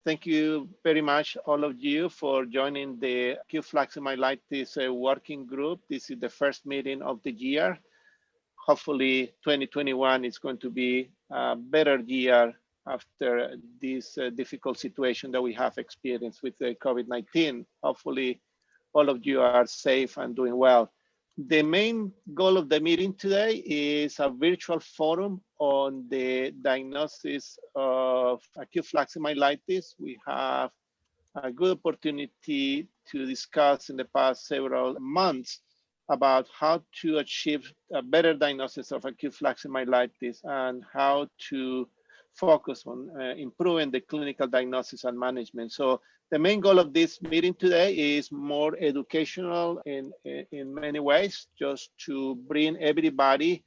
Thank you very much, all of you, for joining the acute flaccid myelitis working group. This is the first meeting of the year. Hopefully, 2021 is going to be a better year after this difficult situation that we have experienced with the COVID-19. Hopefully, all of you are safe and doing well. The main goal of the meeting today is a virtual forum on the diagnosis of acute flaccid myelitis. We have a good opportunity to discuss in the past several months about how to achieve a better diagnosis of acute flaccid myelitis and how to focus on improving the clinical diagnosis and management. So the main goal of this meeting today is more educational in many ways, just to bring everybody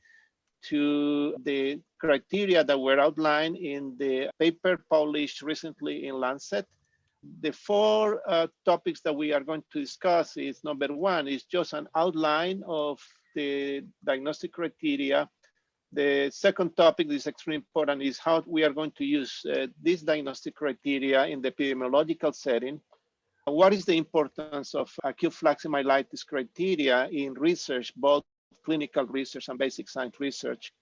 to the criteria that were outlined in the paper published recently in Lancet. The four topics that we are going to discuss is, number one, is just an outline of the diagnostic criteria. The second topic that is extremely important is how we are going to use these diagnostic criteria in the epidemiological setting. What is the importance of acute flaccid myelitis criteria in research, both clinical research and basic science research?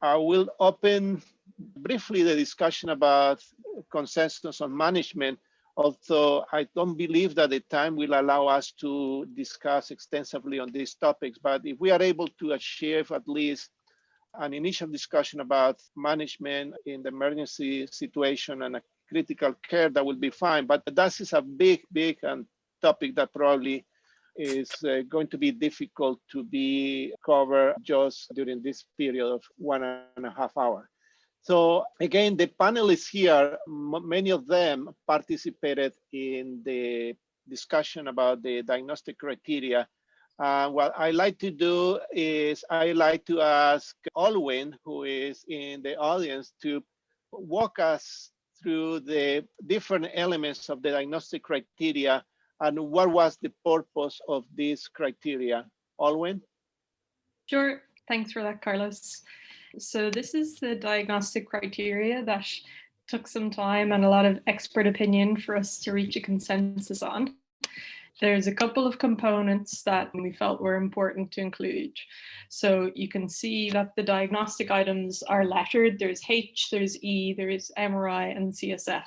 I will open briefly the discussion about consensus on management, although I don't believe that the time will allow us to discuss extensively on these topics. But if we are able to achieve at least an initial discussion about management in the emergency situation and a critical care, that will be fine. But that is a big topic that probably is going to be difficult to be covered just during this period of 1.5 hours. So again, the panelists here, many of them participated in the discussion about the diagnostic criteria. What I like to do is I like to ask Alwyn, who is in the audience, to walk us through the different elements of the diagnostic criteria and what was the purpose of this criteria. Alwyn? Sure, thanks for that, Carlos. So this is the diagnostic criteria that took some time and a lot of expert opinion for us to reach a consensus on. There's a couple of components that we felt were important to include. So you can see that the diagnostic items are lettered. There's H, there's E, there's MRI and CSF.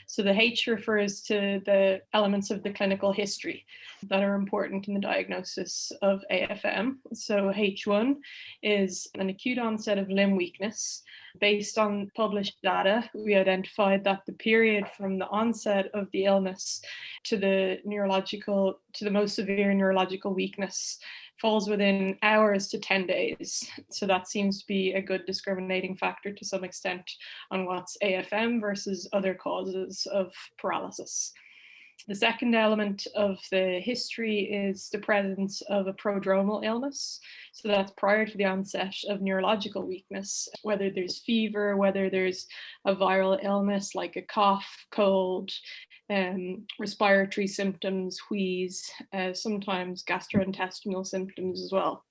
So the H refers to the elements of the clinical history that are important in the diagnosis of AFM. So H1 is an acute onset of limb weakness. Based on published data, we identified that the period from the onset of the illness to the most severe neurological weakness falls within hours to 10 days. So that seems to be a good discriminating factor to some extent on what's AFM versus other causes of paralysis. The second element of the history is the presence of a prodromal illness. So that's prior to the onset of neurological weakness, whether there's fever, whether there's a viral illness like a cough, cold, respiratory symptoms, wheeze, sometimes gastrointestinal symptoms as well.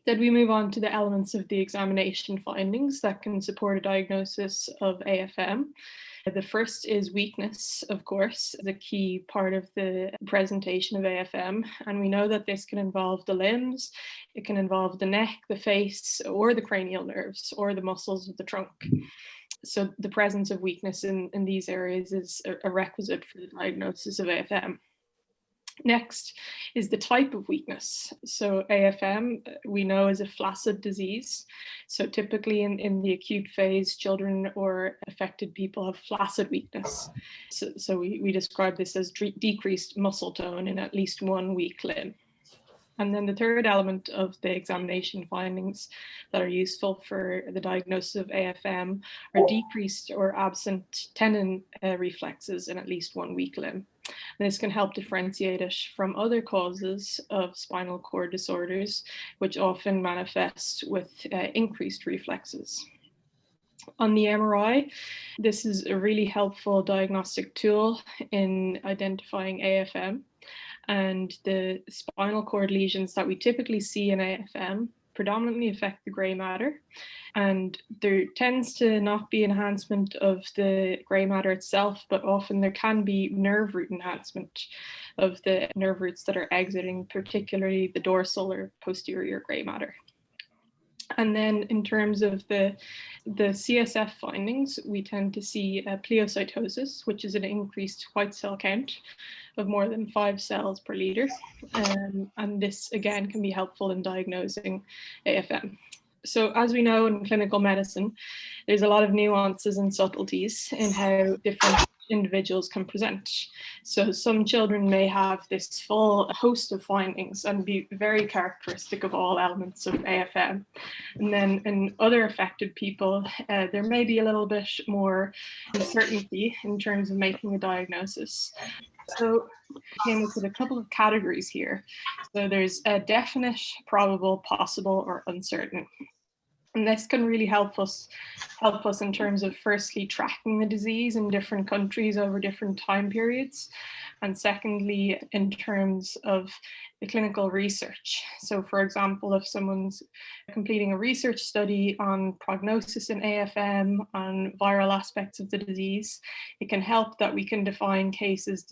Then we move on to the elements of the examination findings that can support a diagnosis of AFM. The first is weakness, of course, the key part of the presentation of AFM. And we know that this can involve the limbs, it can involve the neck, the face, or the cranial nerves, or the muscles of the trunk. So the presence of weakness in these areas is a requisite for the diagnosis of AFM. Next is the type of weakness. So AFM, we know, is a flaccid disease. So typically in the acute phase, children or affected people have flaccid weakness. So we describe this as decreased muscle tone in at least one weak limb. And then the third element of the examination findings that are useful for the diagnosis of AFM are decreased or absent tendon reflexes in at least one weak limb. And this can help differentiate it from other causes of spinal cord disorders, which often manifest with increased reflexes. On the MRI, this is a really helpful diagnostic tool in identifying AFM. And the spinal cord lesions that we typically see in AFM predominantly affect the grey matter. And there tends to not be enhancement of the grey matter itself, but often there can be nerve root enhancement of the nerve roots that are exiting, particularly the dorsal or posterior grey matter. And then in terms of the CSF findings, we tend to see pleocytosis, which is an increased white cell count of more than 5 cells per liter. And this, again, can be helpful in diagnosing AFM. So as we know in clinical medicine, there's a lot of nuances and subtleties in how different individuals can present. So some children may have this full host of findings and be very characteristic of all elements of AFM. And then in other affected people, there may be a little bit more uncertainty in terms of making a diagnosis. So came up with a couple of categories here. So there's a definite, probable, possible, or uncertain. And this can really help us in terms of firstly tracking the disease in different countries over different time periods, and secondly in terms of the clinical research. So for example, if someone's completing a research study on prognosis in AFM, on viral aspects of the disease, it can help that we can define cases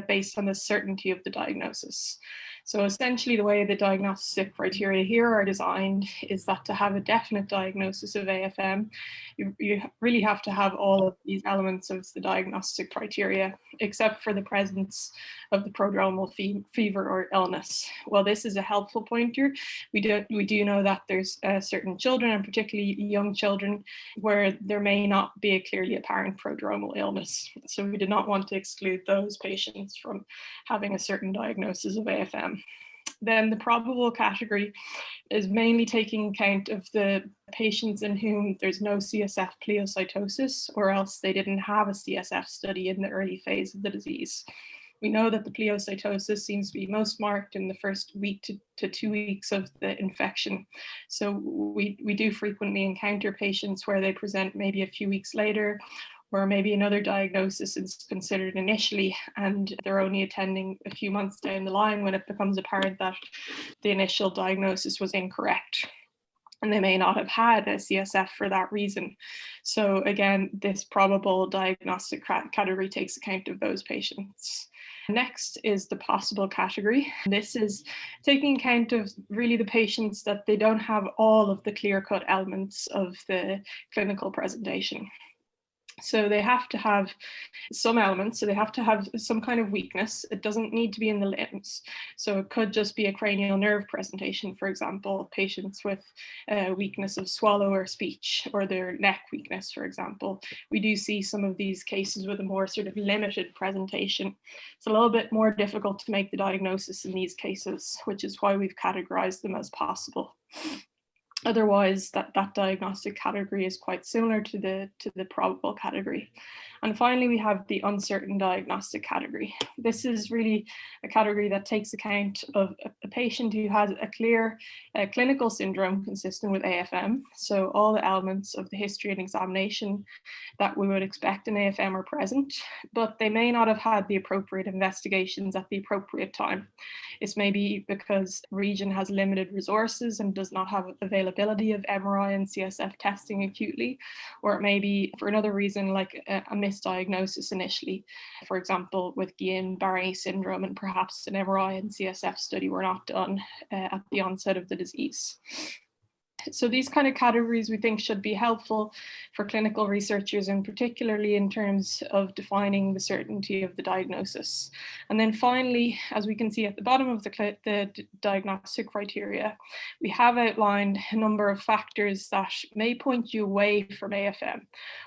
based on the certainty of the diagnosis. So essentially the way the diagnostic criteria here are designed is that to have a definite diagnosis of AFM, you really have to have all of these elements of the diagnostic criteria, except for the presence of the prodromal fever or illness. Well, this is a helpful pointer. We do know that there's certain children, and particularly young children, where there may not be a clearly apparent prodromal illness. So we did not want to exclude those patients from having a certain diagnosis of AFM. Then the probable category is mainly taking account of the patients in whom there's no CSF pleocytosis, or else they didn't have a CSF study in the early phase of the disease. We know that the pleocytosis seems to be most marked in the first week to 2 weeks of the infection. So we do frequently encounter patients where they present maybe a few weeks later, or maybe another diagnosis is considered initially, and they're only attending a few months down the line when it becomes apparent that the initial diagnosis was incorrect. And they may not have had a CSF for that reason. So again, this probable diagnostic category takes account of those patients. Next is the possible category. This is taking account of really the patients that they don't have all of the clear-cut elements of the clinical presentation. So they have to have some elements, so they have to have some kind of weakness. It doesn't need to be in the limbs. So it could just be a cranial nerve presentation, for example, patients with weakness of swallow or speech, or their neck weakness, for example. We do see some of these cases with a more sort of limited presentation. It's a little bit more difficult to make the diagnosis in these cases, which is why we've categorized them as possible. Otherwise, that diagnostic category is quite similar to the probable category. And finally, we have the uncertain diagnostic category. This is really a category that takes account of a patient who has a clear clinical syndrome consistent with AFM. So all the elements of the history and examination that we would expect in AFM are present, but they may not have had the appropriate investigations at the appropriate time. It's maybe because the region has limited resources and does not have availability of MRI and CSF testing acutely, or it may be for another reason, like a misdiagnosis initially. For example, with Guillain-Barré syndrome, and perhaps an MRI and CSF study were not done at the onset of the disease. So these kind of categories we think should be helpful for clinical researchers, and particularly in terms of defining the certainty of the diagnosis. And then finally, as we can see at the bottom of the diagnostic criteria, we have outlined a number of factors that may point you away from AFM,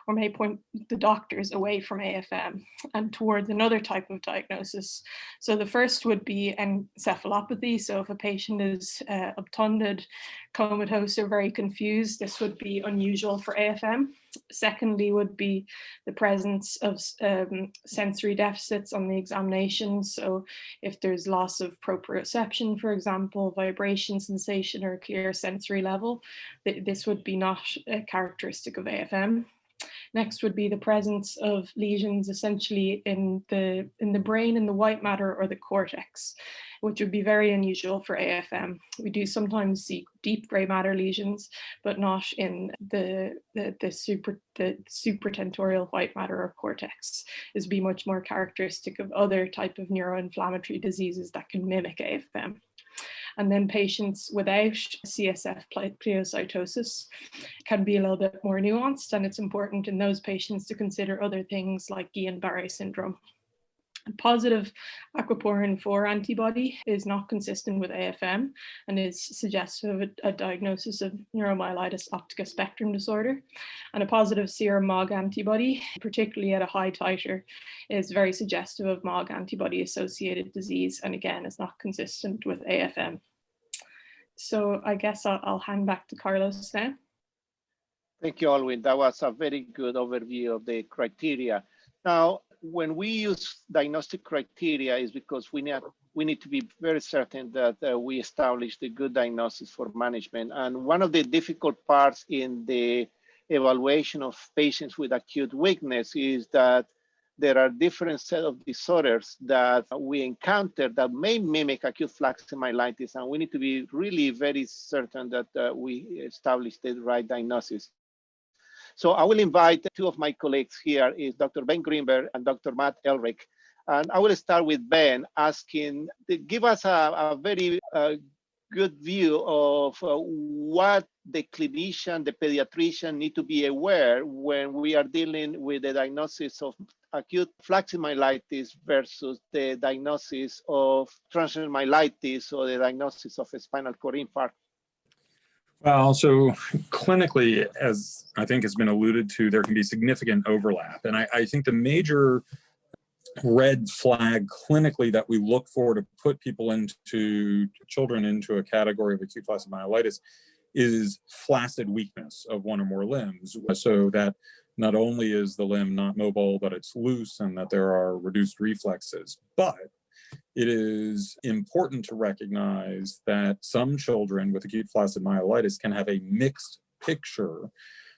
or may point the doctors away from AFM and towards another type of diagnosis. So the first would be encephalopathy. So if a patient is obtunded, comatose, or very confused, this would be unusual for AFM. Secondly would be the presence of sensory deficits on the examination. So if there's loss of proprioception, for example, vibration sensation, or clear sensory level, this would be not a characteristic of AFM. Next would be the presence of lesions essentially in the brain, in the white matter or the cortex, which would be very unusual for AFM. We do sometimes see deep gray matter lesions, but not in the supratentorial white matter or cortex. This would be much more characteristic of other type of neuroinflammatory diseases that can mimic AFM. And then patients without CSF pleocytosis can be a little bit more nuanced, and it's important in those patients to consider other things like Guillain-Barré syndrome. A positive aquaporin 4 antibody is not consistent with AFM and is suggestive of a diagnosis of neuromyelitis optica spectrum disorder. And a positive serum MOG antibody, particularly at a high titer, is very suggestive of MOG antibody associated disease, and again is not consistent with AFM. So I guess I'll hand back to Carlos now. Thank you, Alwyn. That was a very good overview of the criteria. Now, when we use diagnostic criteria, is because we need to be very certain that we establish the good diagnosis for management. And one of the difficult parts in the evaluation of patients with acute weakness is that there are different set of disorders that we encounter that may mimic acute flaccid myelitis, and we need to be really very certain that we establish the right diagnosis. So I will invite two of my colleagues here, is Dr. Ben Greenberg and Dr. Matt Elrick. And I will start with Ben, asking, give us a very good view of what the clinician, the pediatrician need to be aware when we are dealing with the diagnosis of acute flaccid myelitis versus the diagnosis of transient myelitis or the diagnosis of a spinal cord infarct. Well, so clinically, as I think has been alluded to, there can be significant overlap. And I think the major red flag clinically that we look for to put children into a category of acute flaccid myelitis is flaccid weakness of one or more limbs. So that not only is the limb not mobile, but it's loose and that there are reduced reflexes. But it is important to recognize that some children with acute flaccid myelitis can have a mixed picture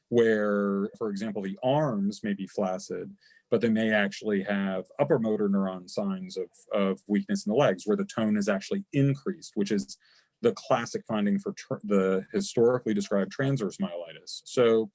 where, for example, the arms may be flaccid, but they may actually have upper motor neuron signs of weakness in the legs where the tone is actually increased, which is the classic finding for the historically described transverse myelitis. So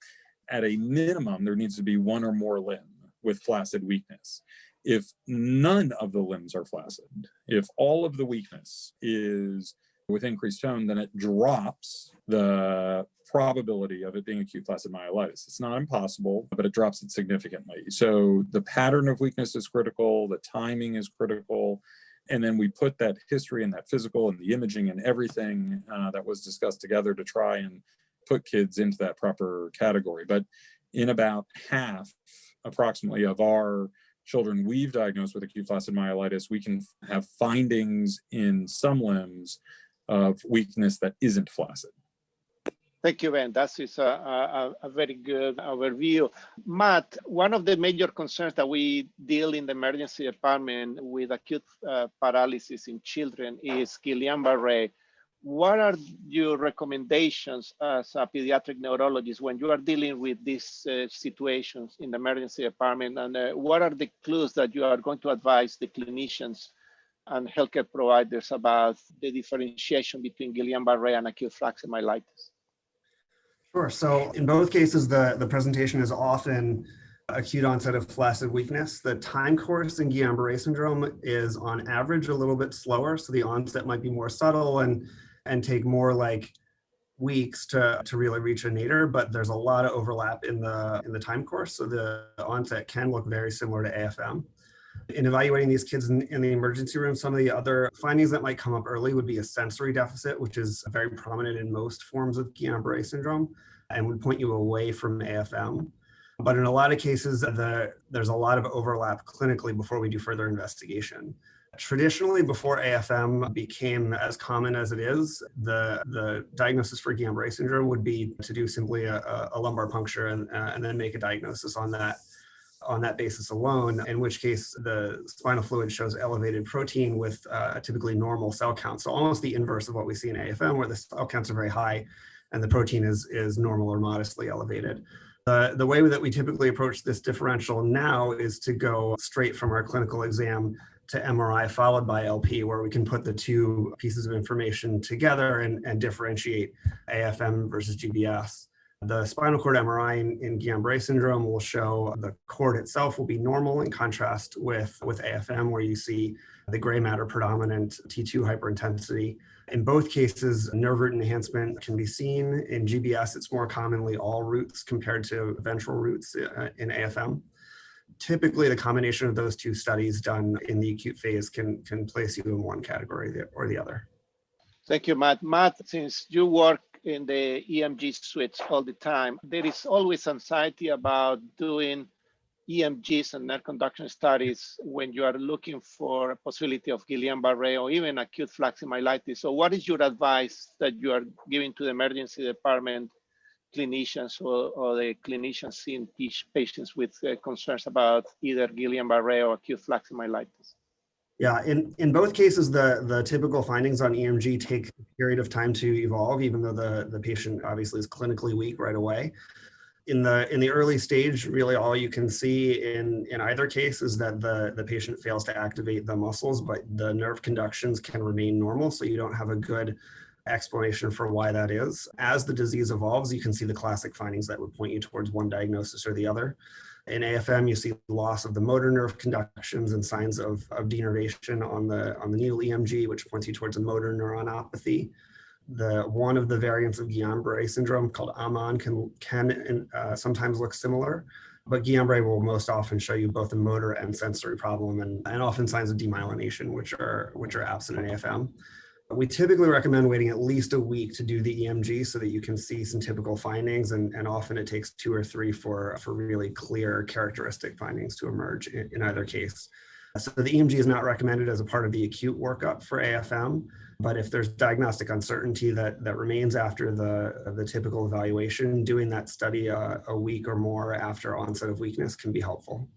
at a minimum, there needs to be one or more limb with flaccid weakness. If none of the limbs are flaccid, if all of the weakness is with increased tone, then it drops the probability of it being acute flaccid myelitis. It's not impossible, but it drops it significantly. So the pattern of weakness is critical, the timing is critical, and then we put that history and that physical and the imaging and everything that was discussed together to try and put kids into that proper category. But in about half, approximately, of our children we've diagnosed with acute flaccid myelitis, we can have findings in some limbs of weakness that isn't flaccid. Thank you, Ben. That is a very good overview. Matt, one of the major concerns that we deal in the emergency department with acute paralysis in children is Guillain-Barré. What are your recommendations as a pediatric neurologist when you are dealing with these situations in the emergency department? And what are the clues that you are going to advise the clinicians and healthcare providers about the differentiation between Guillain-Barré and acute flaccid myelitis? Sure. So in both cases, the presentation is often acute onset of flaccid weakness. The time course in Guillain-Barré syndrome is on average a little bit slower. So the onset might be more subtle and take more like weeks to really reach a nadir, but there's a lot of overlap in the time course. So the onset can look very similar to AFM. In evaluating these kids in the emergency room, some of the other findings that might come up early would be a sensory deficit, which is very prominent in most forms of Guillain-Barré syndrome and would point you away from AFM. But in a lot of cases, there's a lot of overlap clinically before we do further investigation. Traditionally, before AFM became as common as it is, the diagnosis for Guillain-Barré syndrome would be to do simply a lumbar puncture and then make a diagnosis on that basis alone, in which case the spinal fluid shows elevated protein with typically normal cell counts. So almost the inverse of what we see in AFM, where the cell counts are very high and the protein is normal or modestly elevated. The way that we typically approach this differential now is to go straight from our clinical exam to MRI followed by LP, where we can put the two pieces of information together and differentiate AFM versus GBS. The spinal cord MRI in Guillain-Barré syndrome will show the cord itself will be normal in contrast with AFM, where you see the gray matter predominant T2 hyperintensity. In both cases, nerve root enhancement can be seen. In GBS, it's more commonly all roots compared to ventral roots in AFM. Typically, the combination of those two studies done in the acute phase can place you in one category or the other. Thank you, Matt. Matt, since you work in the EMG suites all the time, there is always anxiety about doing EMGs and nerve conduction studies when you are looking for a possibility of Guillain-Barré or even acute flaccid myelitis. So what is your advice that you are giving to the emergency department clinicians or the clinicians seeing patients with concerns about either Guillain-Barré or acute flaccid myelitis? Yeah, in both cases, the typical findings on EMG take a period of time to evolve, even though the patient obviously is clinically weak right away. In the early stage, really all you can see in either case is that the patient fails to activate the muscles, but the nerve conductions can remain normal, so you don't have a good explanation for why that is. As the disease evolves, you can see the classic findings that would point you towards one diagnosis or the other. In AFM, you see loss of the motor nerve conductions and signs of denervation on the needle EMG, which points you towards a motor neuronopathy. One of the variants of Guillain-Barré syndrome called AMAN can sometimes look similar, but Guillain-Barré will most often show you both a motor and sensory problem and often signs of demyelination, which are absent in AFM. We typically recommend waiting at least a week to do the EMG so that you can see some typical findings, and often it takes 2 or 3 for really clear characteristic findings to emerge in either case. So the EMG is not recommended as a part of the acute workup for AFM, but if there's diagnostic uncertainty that remains after the typical evaluation, doing that study a week or more after onset of weakness can be helpful.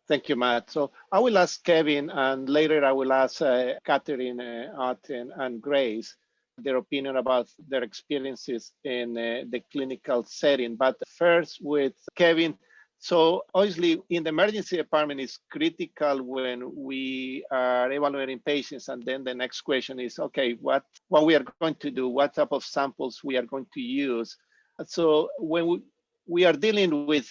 Thank you, Matt. So I will ask Kevin, and later I will ask Catherine, Aten, and Grace their opinion about their experiences in the clinical setting. But first with Kevin, so obviously in the emergency department it's critical when we are evaluating patients, and then the next question is, okay, what we are going to do, what type of samples we are going to use. So when we are dealing with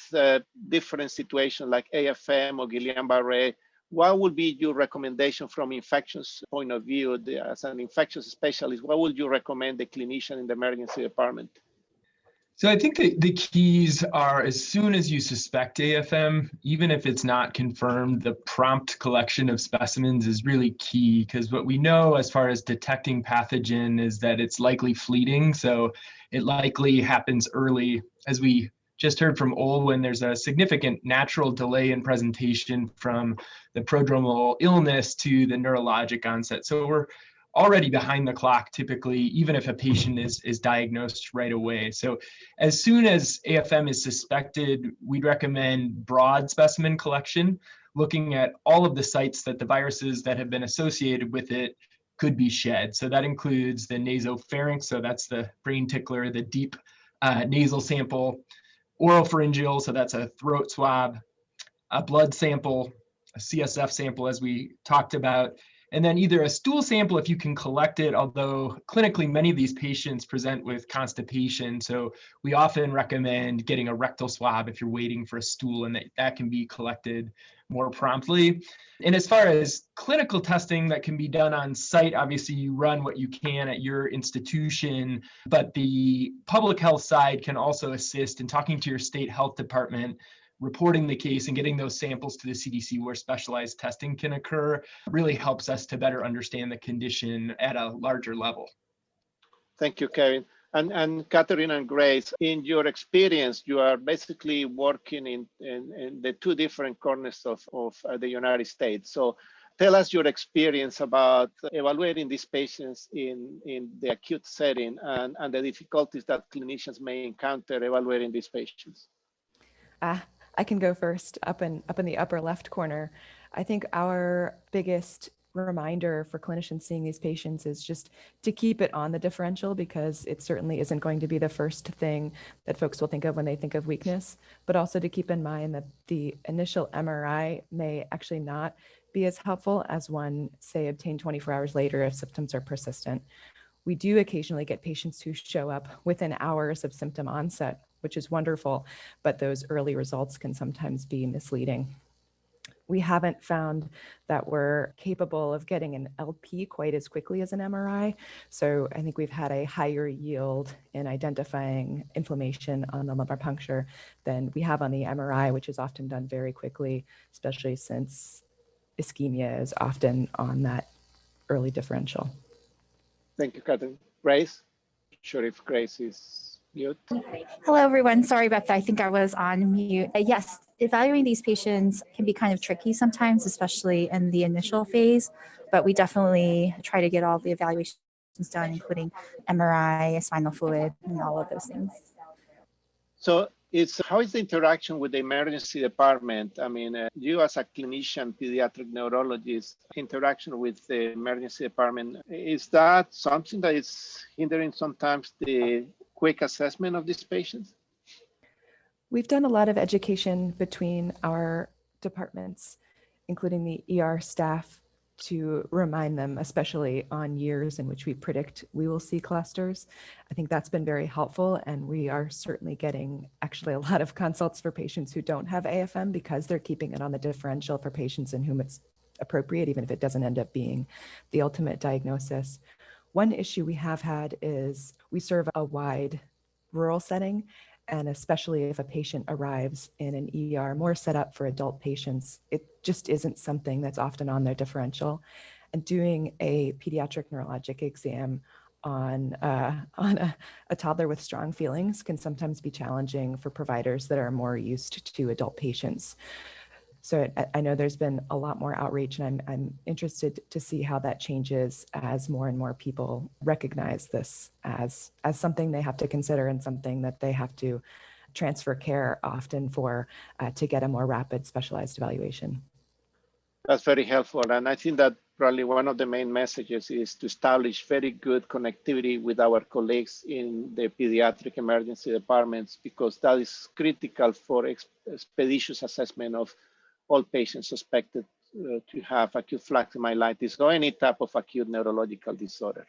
different situations like AFM or Guillain-Barré, what would be your recommendation from infections point of view? As an infectious specialist, what would you recommend the clinician in the emergency department? So I think the keys are, as soon as you suspect AFM, even if it's not confirmed, the prompt collection of specimens is really key, because what we know as far as detecting pathogen is that it's likely fleeting. So it likely happens early. As we just heard from Olwen, there's a significant natural delay in presentation from the prodromal illness to the neurologic onset. So we're already behind the clock typically, even if a patient is diagnosed right away. So as soon as AFM is suspected, we'd recommend broad specimen collection, looking at all of the sites that the viruses that have been associated with it could be shed. So that includes the nasopharynx, so that's the brain tickler, the deep nasal sample, oropharyngeal, so that's a throat swab, a blood sample, a CSF sample as we talked about, and then either a stool sample if you can collect it, although clinically many of these patients present with constipation, so we often recommend getting a rectal swab if you're waiting for a stool, and that can be collected more promptly. And as far as clinical testing that can be done on site, obviously you run what you can at your institution, but the public health side can also assist in talking to your state health department, reporting the case and getting those samples to the CDC where specialized testing can occur. Really helps us to better understand the condition at a larger level. Thank you, Kevin. And Catherine and Grace, in your experience, you are basically working in the 2 different corners of the United States. So tell us your experience about evaluating these patients in the acute setting and the difficulties that clinicians may encounter evaluating these patients. I can go first. Up in the upper left corner, I think our biggest reminder for clinicians seeing these patients is just to keep it on the differential, because it certainly isn't going to be the first thing that folks will think of when they think of weakness, but also to keep in mind that the initial MRI may actually not be as helpful as one, say, obtained 24 hours later if symptoms are persistent. We do occasionally get patients who show up within hours of symptom onset, which is wonderful, but those early results can sometimes be misleading. We haven't found that we're capable of getting an LP quite as quickly as an MRI. So I think we've had a higher yield in identifying inflammation on the lumbar puncture than we have on the MRI, which is often done very quickly, especially since ischemia is often on that early differential. Thank you, Catherine. Grace? Sure if Grace is mute. Hello, everyone. Sorry about that. I think I was on mute. Yes, evaluating these patients can be kind of tricky sometimes, especially in the initial phase, but we definitely try to get all the evaluations done, including MRI, spinal fluid, and all of those things. So how is the interaction with the emergency department? I mean, you as a clinician, pediatric neurologist, interaction with the emergency department, is that something that is hindering sometimes the quick assessment of these patients? We've done a lot of education between our departments, including the ER staff, to remind them, especially on years in which we predict we will see clusters. I think that's been very helpful, and we are certainly getting actually a lot of consults for patients who don't have AFM because they're keeping it on the differential for patients in whom it's appropriate, even if it doesn't end up being the ultimate diagnosis. One issue we have had is we serve a wide rural setting, and especially if a patient arrives in an ER more set up for adult patients, it just isn't something that's often on their differential. And doing a pediatric neurologic exam on a toddler with strong feelings can sometimes be challenging for providers that are more used to adult patients. So I know there's been a lot more outreach, and I'm interested to see how that changes as more and more people recognize this as something they have to consider and something that they have to transfer care often for to get a more rapid specialized evaluation. That's very helpful. And I think that probably one of the main messages is to establish very good connectivity with our colleagues in the pediatric emergency departments, because that is critical for expeditious assessment of all patients suspected to have acute flaccid myelitis or any type of acute neurological disorder.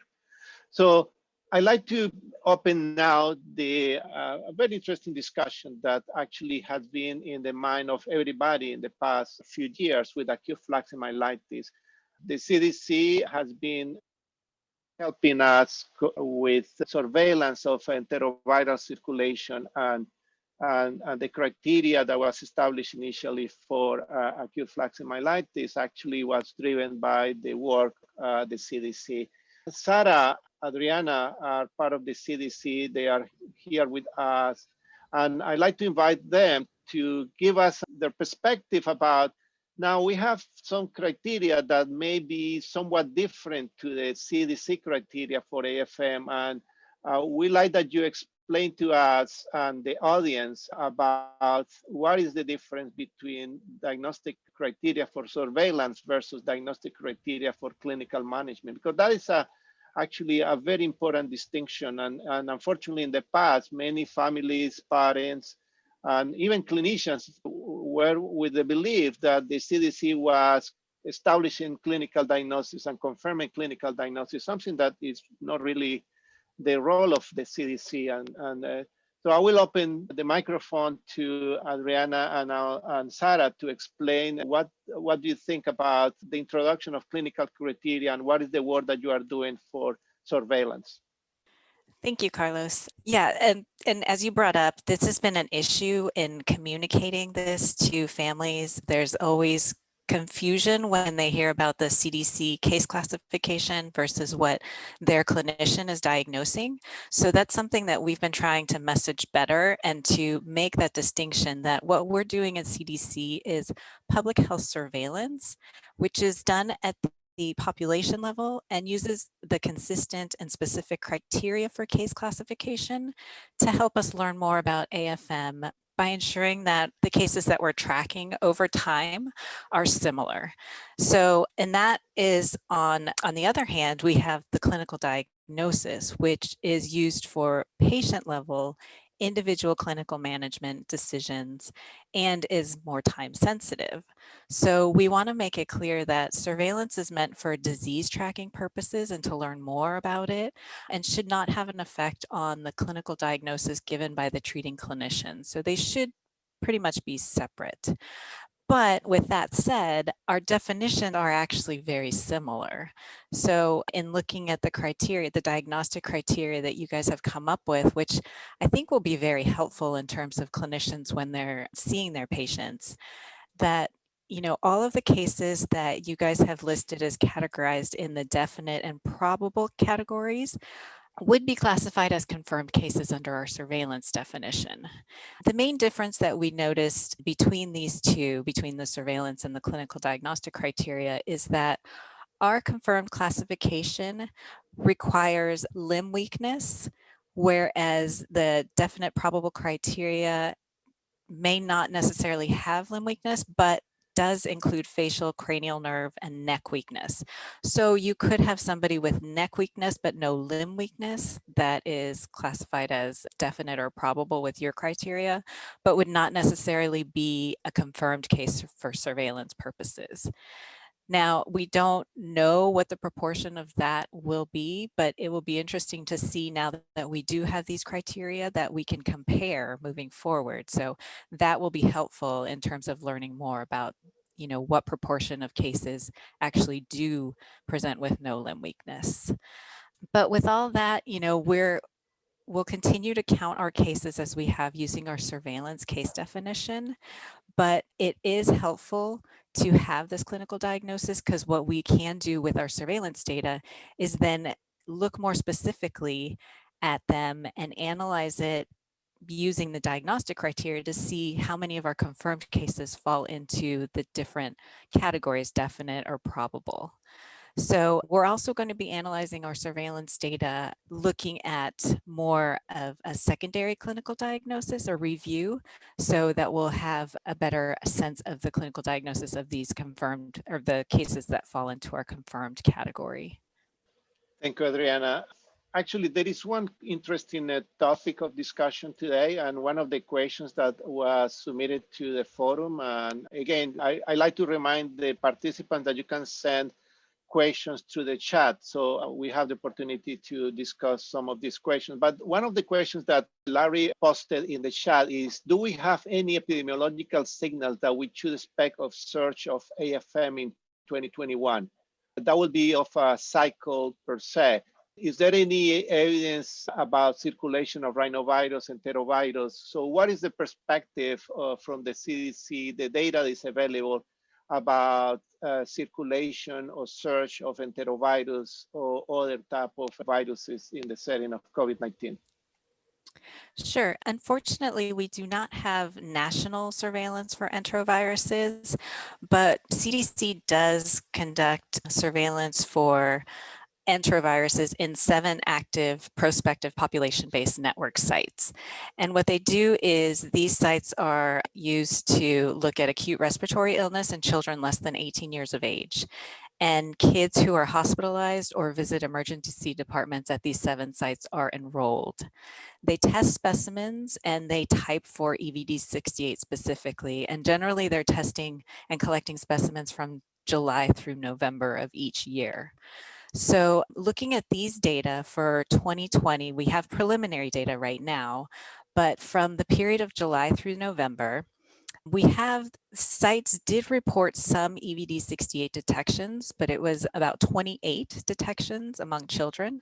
So I'd like to open now a very interesting discussion that actually has been in the mind of everybody in the past few years with acute flaccid myelitis. The CDC has been helping us with surveillance of enteroviral circulation, and the criteria that was established initially for acute flaccid myelitis actually was driven by the work the CDC. Sarah, Adriana are part of the CDC. They are here with us, and I'd like to invite them to give us their perspective about, now we have some criteria that may be somewhat different to the CDC criteria for AFM, and we like that you explain to us and the audience about what is the difference between diagnostic criteria for surveillance versus diagnostic criteria for clinical management, because that is actually a very important distinction. And unfortunately, in the past, many families, parents, and even clinicians were with the belief that the CDC was establishing clinical diagnosis and confirming clinical diagnosis, something that is not really the role of the CDC. So I will open the microphone to Adriana and Sarah to explain what do you think about the introduction of clinical criteria, and what is the work that you are doing for surveillance. Thank you, Carlos. Yeah, and as you brought up, this has been an issue in communicating this to families. There's always confusion when they hear about the CDC case classification versus what their clinician is diagnosing. So that's something that we've been trying to message better, and to make that distinction that what we're doing at CDC is public health surveillance, which is done at the population level and uses the consistent and specific criteria for case classification to help us learn more about AFM by ensuring that the cases that we're tracking over time are similar. So, and that is on the other hand, we have the clinical diagnosis, which is used for patient level individual clinical management decisions and is more time sensitive. So we want to make it clear that surveillance is meant for disease tracking purposes and to learn more about it, and should not have an effect on the clinical diagnosis given by the treating clinician. So they should pretty much be separate. But with that said, our definitions are actually very similar. So in looking at the criteria, the diagnostic criteria that you guys have come up with, which I think will be very helpful in terms of clinicians when they're seeing their patients, that all of the cases that you guys have listed as categorized in the definite and probable categories would be classified as confirmed cases under our surveillance definition. The main difference that we noticed between these two, between the surveillance and the clinical diagnostic criteria, is that our confirmed classification requires limb weakness, whereas the definite probable criteria may not necessarily have limb weakness, but does include facial, cranial nerve, and neck weakness. So you could have somebody with neck weakness but no limb weakness that is classified as definite or probable with your criteria, but would not necessarily be a confirmed case for surveillance purposes. Now, we don't know what the proportion of that will be, but it will be interesting to see now that we do have these criteria that we can compare moving forward. So that will be helpful in terms of learning more about, what proportion of cases actually do present with no limb weakness. But with all that, we'll continue to count our cases as we have using our surveillance case definition. But it is helpful to have this clinical diagnosis, because what we can do with our surveillance data is then look more specifically at them and analyze it using the diagnostic criteria to see how many of our confirmed cases fall into the different categories, definite or probable. So we're also going to be analyzing our surveillance data, looking at more of a secondary clinical diagnosis or review, so that we'll have a better sense of the clinical diagnosis of these confirmed, or the cases that fall into our confirmed category. Thank you, Adriana. Actually, there is one interesting topic of discussion today, and one of the questions that was submitted to the forum. And again, I like to remind the participants that you can send questions through the chat, so we have the opportunity to discuss some of these questions. But one of the questions that Larry posted in the chat is, do we have any epidemiological signals that we should expect of surge of AFM in 2021? That would be of a cycle per se. Is there any evidence about circulation of rhinovirus, enterovirus? So what is the perspective from the CDC, the data that is available about circulation or surge of enterovirus or other type of viruses in the setting of COVID-19? Sure. Unfortunately, we do not have national surveillance for enteroviruses, but CDC does conduct surveillance for enteroviruses in 7 active prospective population-based network sites. And what they do is these sites are used to look at acute respiratory illness in children less than 18 years of age. And kids who are hospitalized or visit emergency departments at these 7 sites are enrolled. They test specimens and they type for EVD68 specifically. And generally they're testing and collecting specimens from July through November of each year. So looking at these data for 2020, we have preliminary data right now, but from the period of July through November, we have sites did report some EVD68 detections, but it was about 28 detections among children.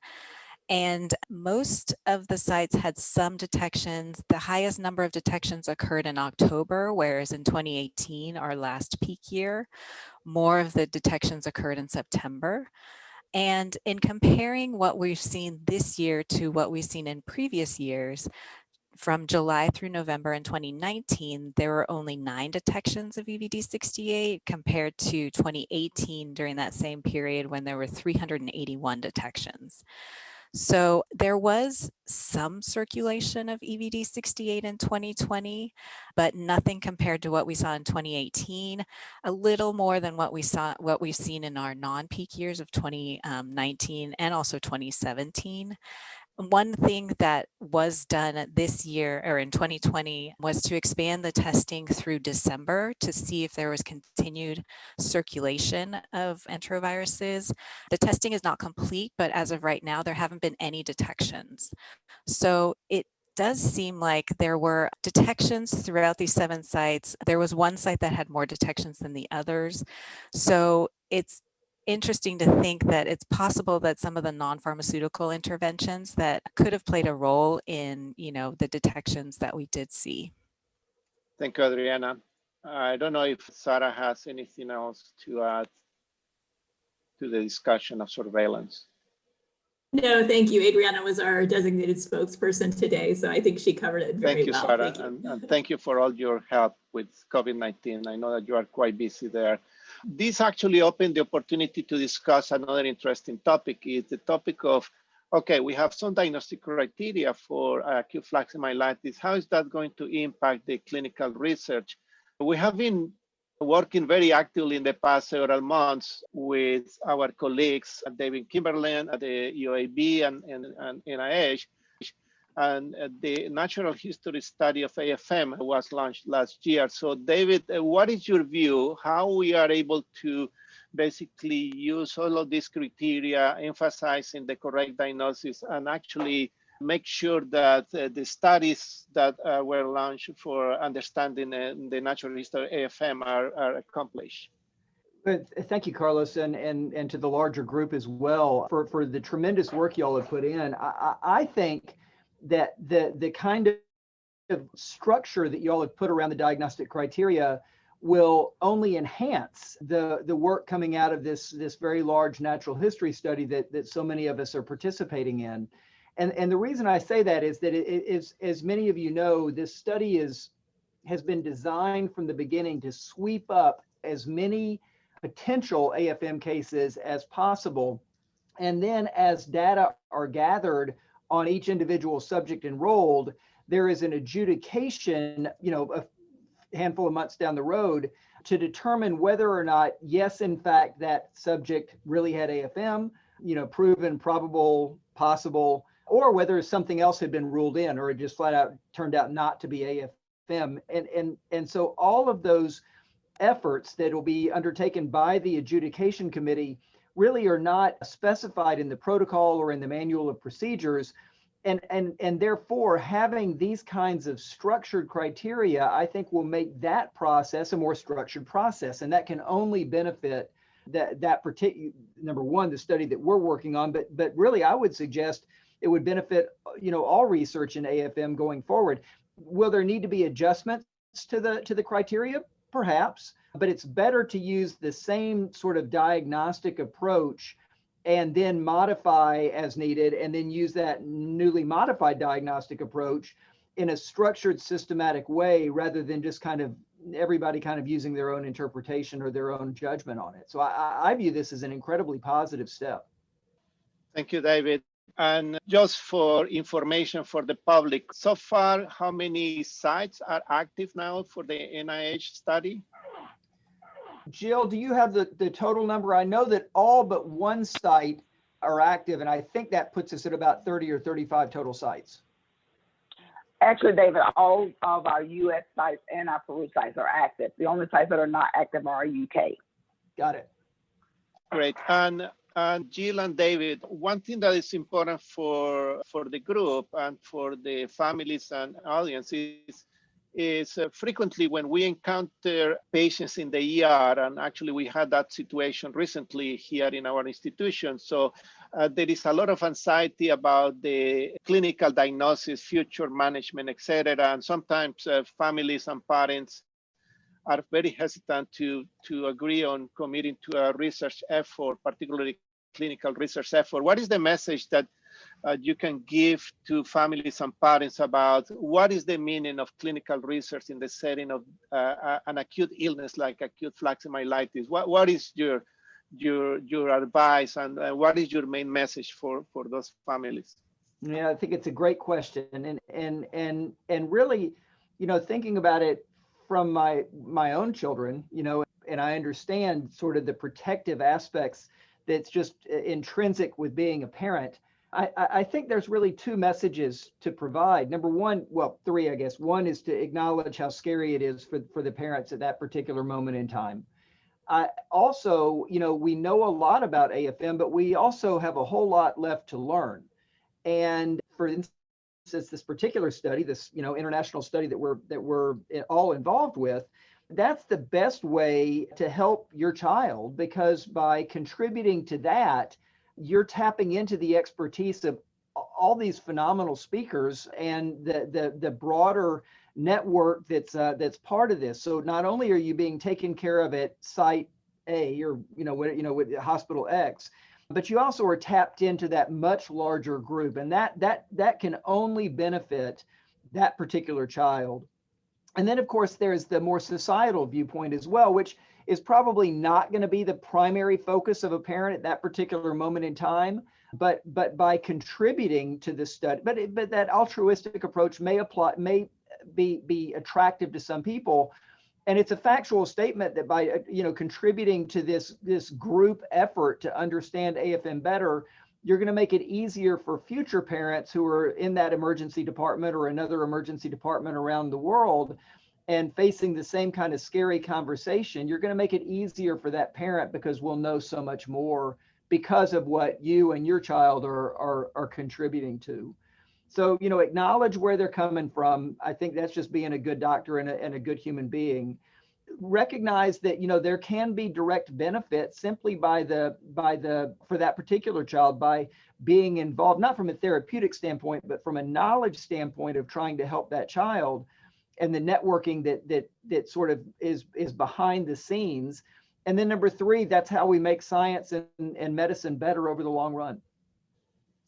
And most of the sites had some detections. The highest number of detections occurred in October, whereas in 2018, our last peak year, more of the detections occurred in September. And in comparing what we've seen this year to what we've seen in previous years, from July through November in 2019, there were only 9 detections of EVD68 compared to 2018 during that same period when there were 381 detections. So there was some circulation of EVD68 in 2020, but nothing compared to what we saw in 2018, a little more than what we've seen in our non-peak years of 2019 and also 2017. One thing that was done this year or in 2020 was to expand the testing through December to see if there was continued circulation of enteroviruses. The testing is not complete, but as of right now, there haven't been any detections. So it does seem like there were detections throughout these 7 sites. There was one site that had more detections than the others. So it's interesting to think that it's possible that some of the non-pharmaceutical interventions that could have played a role in, the detections that we did see. Thank you, Adriana. I don't know if Sarah has anything else to add to the discussion of surveillance. No, thank you. Adriana was our designated spokesperson today, so I think she covered it very well. Thank you, Sarah, and thank you for all your help with COVID-19. I know that you are quite busy there. This actually opened the opportunity to discuss another interesting topic, is the topic of, okay, we have some diagnostic criteria for acute flaccid myelitis. How is that going to impact the clinical research? We have been working very actively in the past several months with our colleagues, David Kimberlin at the UAB and NIH. And the natural history study of AFM was launched last year. So David, what is your view, how we are able to basically use all of these criteria, emphasizing the correct diagnosis, and actually make sure that the studies that were launched for understanding the natural history of AFM are accomplished? Thank you, Carlos, and to the larger group as well for the tremendous work y'all have put in. I think that the kind of structure that y'all have put around the diagnostic criteria will only enhance the work coming out of this very large natural history study that so many of us are participating in. And the reason I say that is that it is, as many of you know, this study has been designed from the beginning to sweep up as many potential AFM cases as possible. And then as data are gathered on each individual subject enrolled, there is an adjudication, a handful of months down the road to determine whether or not, yes, in fact, that subject really had AFM, proven, probable, possible, or whether something else had been ruled in or it just flat out turned out not to be AFM. And so all of those efforts that will be undertaken by the adjudication committee really are not specified in the protocol or in the manual of procedures. And therefore, having these kinds of structured criteria, I think, will make that process a more structured process. And that can only benefit that particular, number one, the study that we're working on, but really I would suggest it would benefit, all research in AFM going forward. Will there need to be adjustments to the criteria? Perhaps, but it's better to use the same sort of diagnostic approach and then modify as needed, and then use that newly modified diagnostic approach in a structured, systematic way, rather than just kind of everybody kind of using their own interpretation or their own judgment on it. So I view this as an incredibly positive step. Thank you, David. And just for information for the public, so far, how many sites are active now for the NIH study? Jill, do you have the total number? I know that all but one site are active, and I think that puts us at about 30 or 35 total sites. Actually, David, all of our U.S. sites and our Peru sites are active. The only sites that are not active are UK. Got it. Great. And Jill and David, one thing that is important for the group and for the families and audiences is frequently when we encounter patients in the ER, and actually we had that situation recently here in our institution. So there is a lot of anxiety about the clinical diagnosis, future management, etc. And sometimes families and parents are very hesitant to agree on committing to a research effort, particularly clinical research effort. What is the message that you can give to families and parents about what is the meaning of clinical research in the setting of an acute illness like acute flaccid myelitis? What is your your advice, and what is your main message for those families? Yeah, I think it's a great question, and really, thinking about it from my own children, and I understand sort of the protective aspects that's just intrinsic with being a parent. I think there's really two messages to provide. Number one, well, three, I guess. One is to acknowledge how scary it is for the parents at that particular moment in time. Also, we know a lot about AFM, but we also have a whole lot left to learn. And for instance, this particular study, this international study that we're all involved with, that's the best way to help your child, because by contributing to that, you're tapping into the expertise of all these phenomenal speakers and the broader network that's part of this. So not only are you being taken care of at site A or with hospital X, but you also are tapped into that much larger group, and that can only benefit that particular child. And then, of course, there's the more societal viewpoint as well, which is probably not going to be the primary focus of a parent at that particular moment in time. But by contributing to this study, but that altruistic approach may be attractive to some people. And it's a factual statement that by contributing to this group effort to understand AFM better, you're going to make it easier for future parents who are in that emergency department or another emergency department around the world and facing the same kind of scary conversation. You're going to make it easier for that parent because we'll know so much more because of what you and your child are contributing to. So, acknowledge where they're coming from. I think that's just being a good doctor and a good human being. Recognize that, there can be direct benefit simply for that particular child by being involved, not from a therapeutic standpoint, but from a knowledge standpoint of trying to help that child, and the networking that sort of is behind the scenes. And then number three, that's how we make science and medicine better over the long run.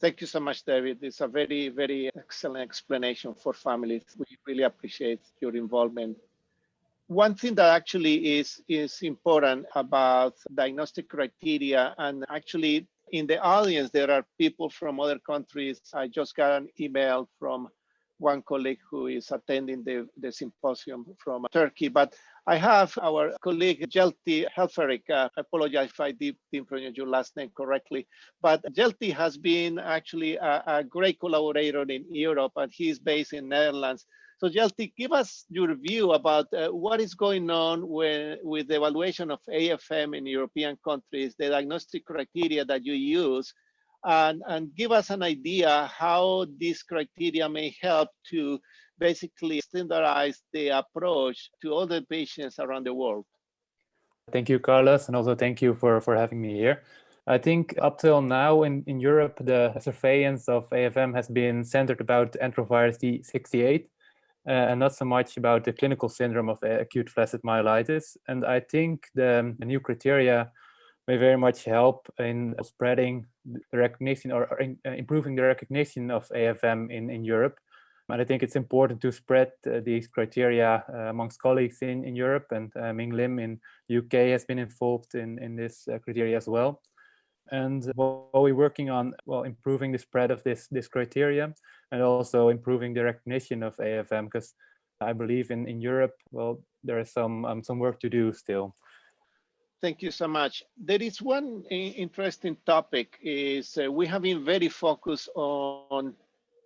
Thank you so much, David. It's a very, very excellent explanation for families. We really appreciate your involvement. One thing that actually is important about diagnostic criteria, and actually in the audience, there are people from other countries. I just got an email from one colleague who is attending the symposium from Turkey, but I have our colleague Jelti Helferik. I apologize if I didn't pronounce your last name correctly, but Jelti has been actually a great collaborator in Europe, and he's based in Netherlands. So Jelti, give us your view about what is going on with the evaluation of AFM in European countries, the diagnostic criteria that you use, and give us an idea how these criteria may help to basically standardize the approach to all the patients around the world. Thank you, Carlos, and also thank you for having me here. I think up till now in Europe, the surveillance of AFM has been centered about enterovirus D68 and not so much about the clinical syndrome of acute flaccid myelitis. And I think the new criteria may very much help in spreading the recognition or improving the recognition of AFM in Europe. And I think it's important to spread these criteria amongst colleagues in Europe, and Ming Lim in UK has been involved in this criteria as well. And while we're working on improving the spread of this criteria and also improving the recognition of AFM, because I believe in Europe, there is some work to do still. Thank you so much. There is one interesting topic is we have been very focused on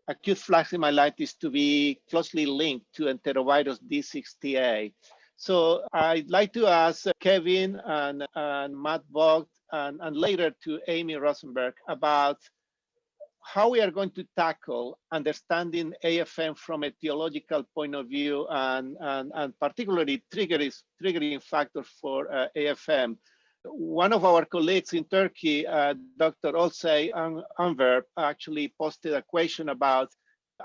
acute flaccid myelitis to be closely linked to enterovirus D68. So I'd like to ask Kevin and Matt Vogt and later to Amy Rosenberg about how we are going to tackle understanding AFM from a theological point of view and particularly triggering factor for AFM. One of our colleagues in Turkey, Dr. Olsay Anver, actually posted a question about,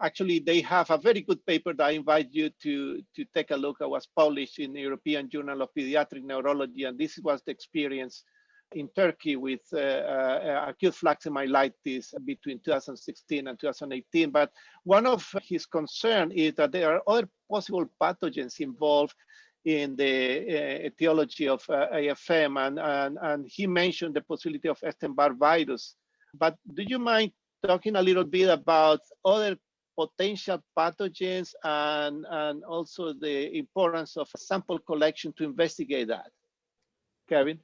actually they have a very good paper that I invite you to take a look at. Was published in the European Journal of Pediatric Neurology, and this was the experience in Turkey with acute flaccid myelitis between 2016 and 2018. But one of his concerns is that there are other possible pathogens involved in the etiology of AFM, and he mentioned the possibility of Epstein-Barr virus. But do you mind talking a little bit about other potential pathogens and also the importance of sample collection to investigate that? Kevin?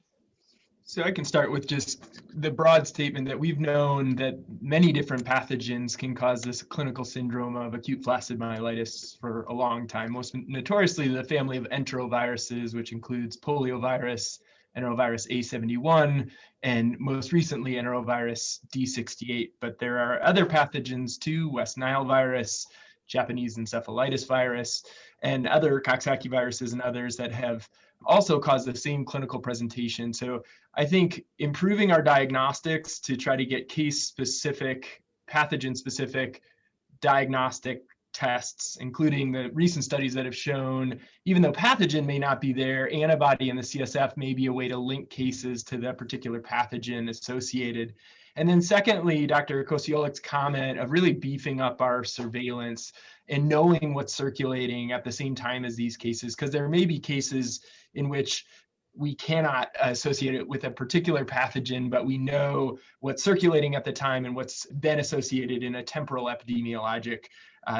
So I can start with just the broad statement that we've known that many different pathogens can cause this clinical syndrome of acute flaccid myelitis for a long time. Most notoriously, the family of enteroviruses, which includes poliovirus, enterovirus A71, and most recently enterovirus D68. But there are other pathogens too, West Nile virus, Japanese encephalitis virus, and other Coxsackie viruses and others that have also caused the same clinical presentation. So I think improving our diagnostics to try to get case-specific, pathogen-specific diagnostic tests, including the recent studies that have shown, even though pathogen may not be there, antibody in the CSF may be a way to link cases to that particular pathogen associated. And then secondly, Dr. Kociolik's comment of really beefing up our surveillance and knowing what's circulating at the same time as these cases, because there may be cases in which we cannot associate it with a particular pathogen, but we know what's circulating at the time and what's been associated in a temporal epidemiologic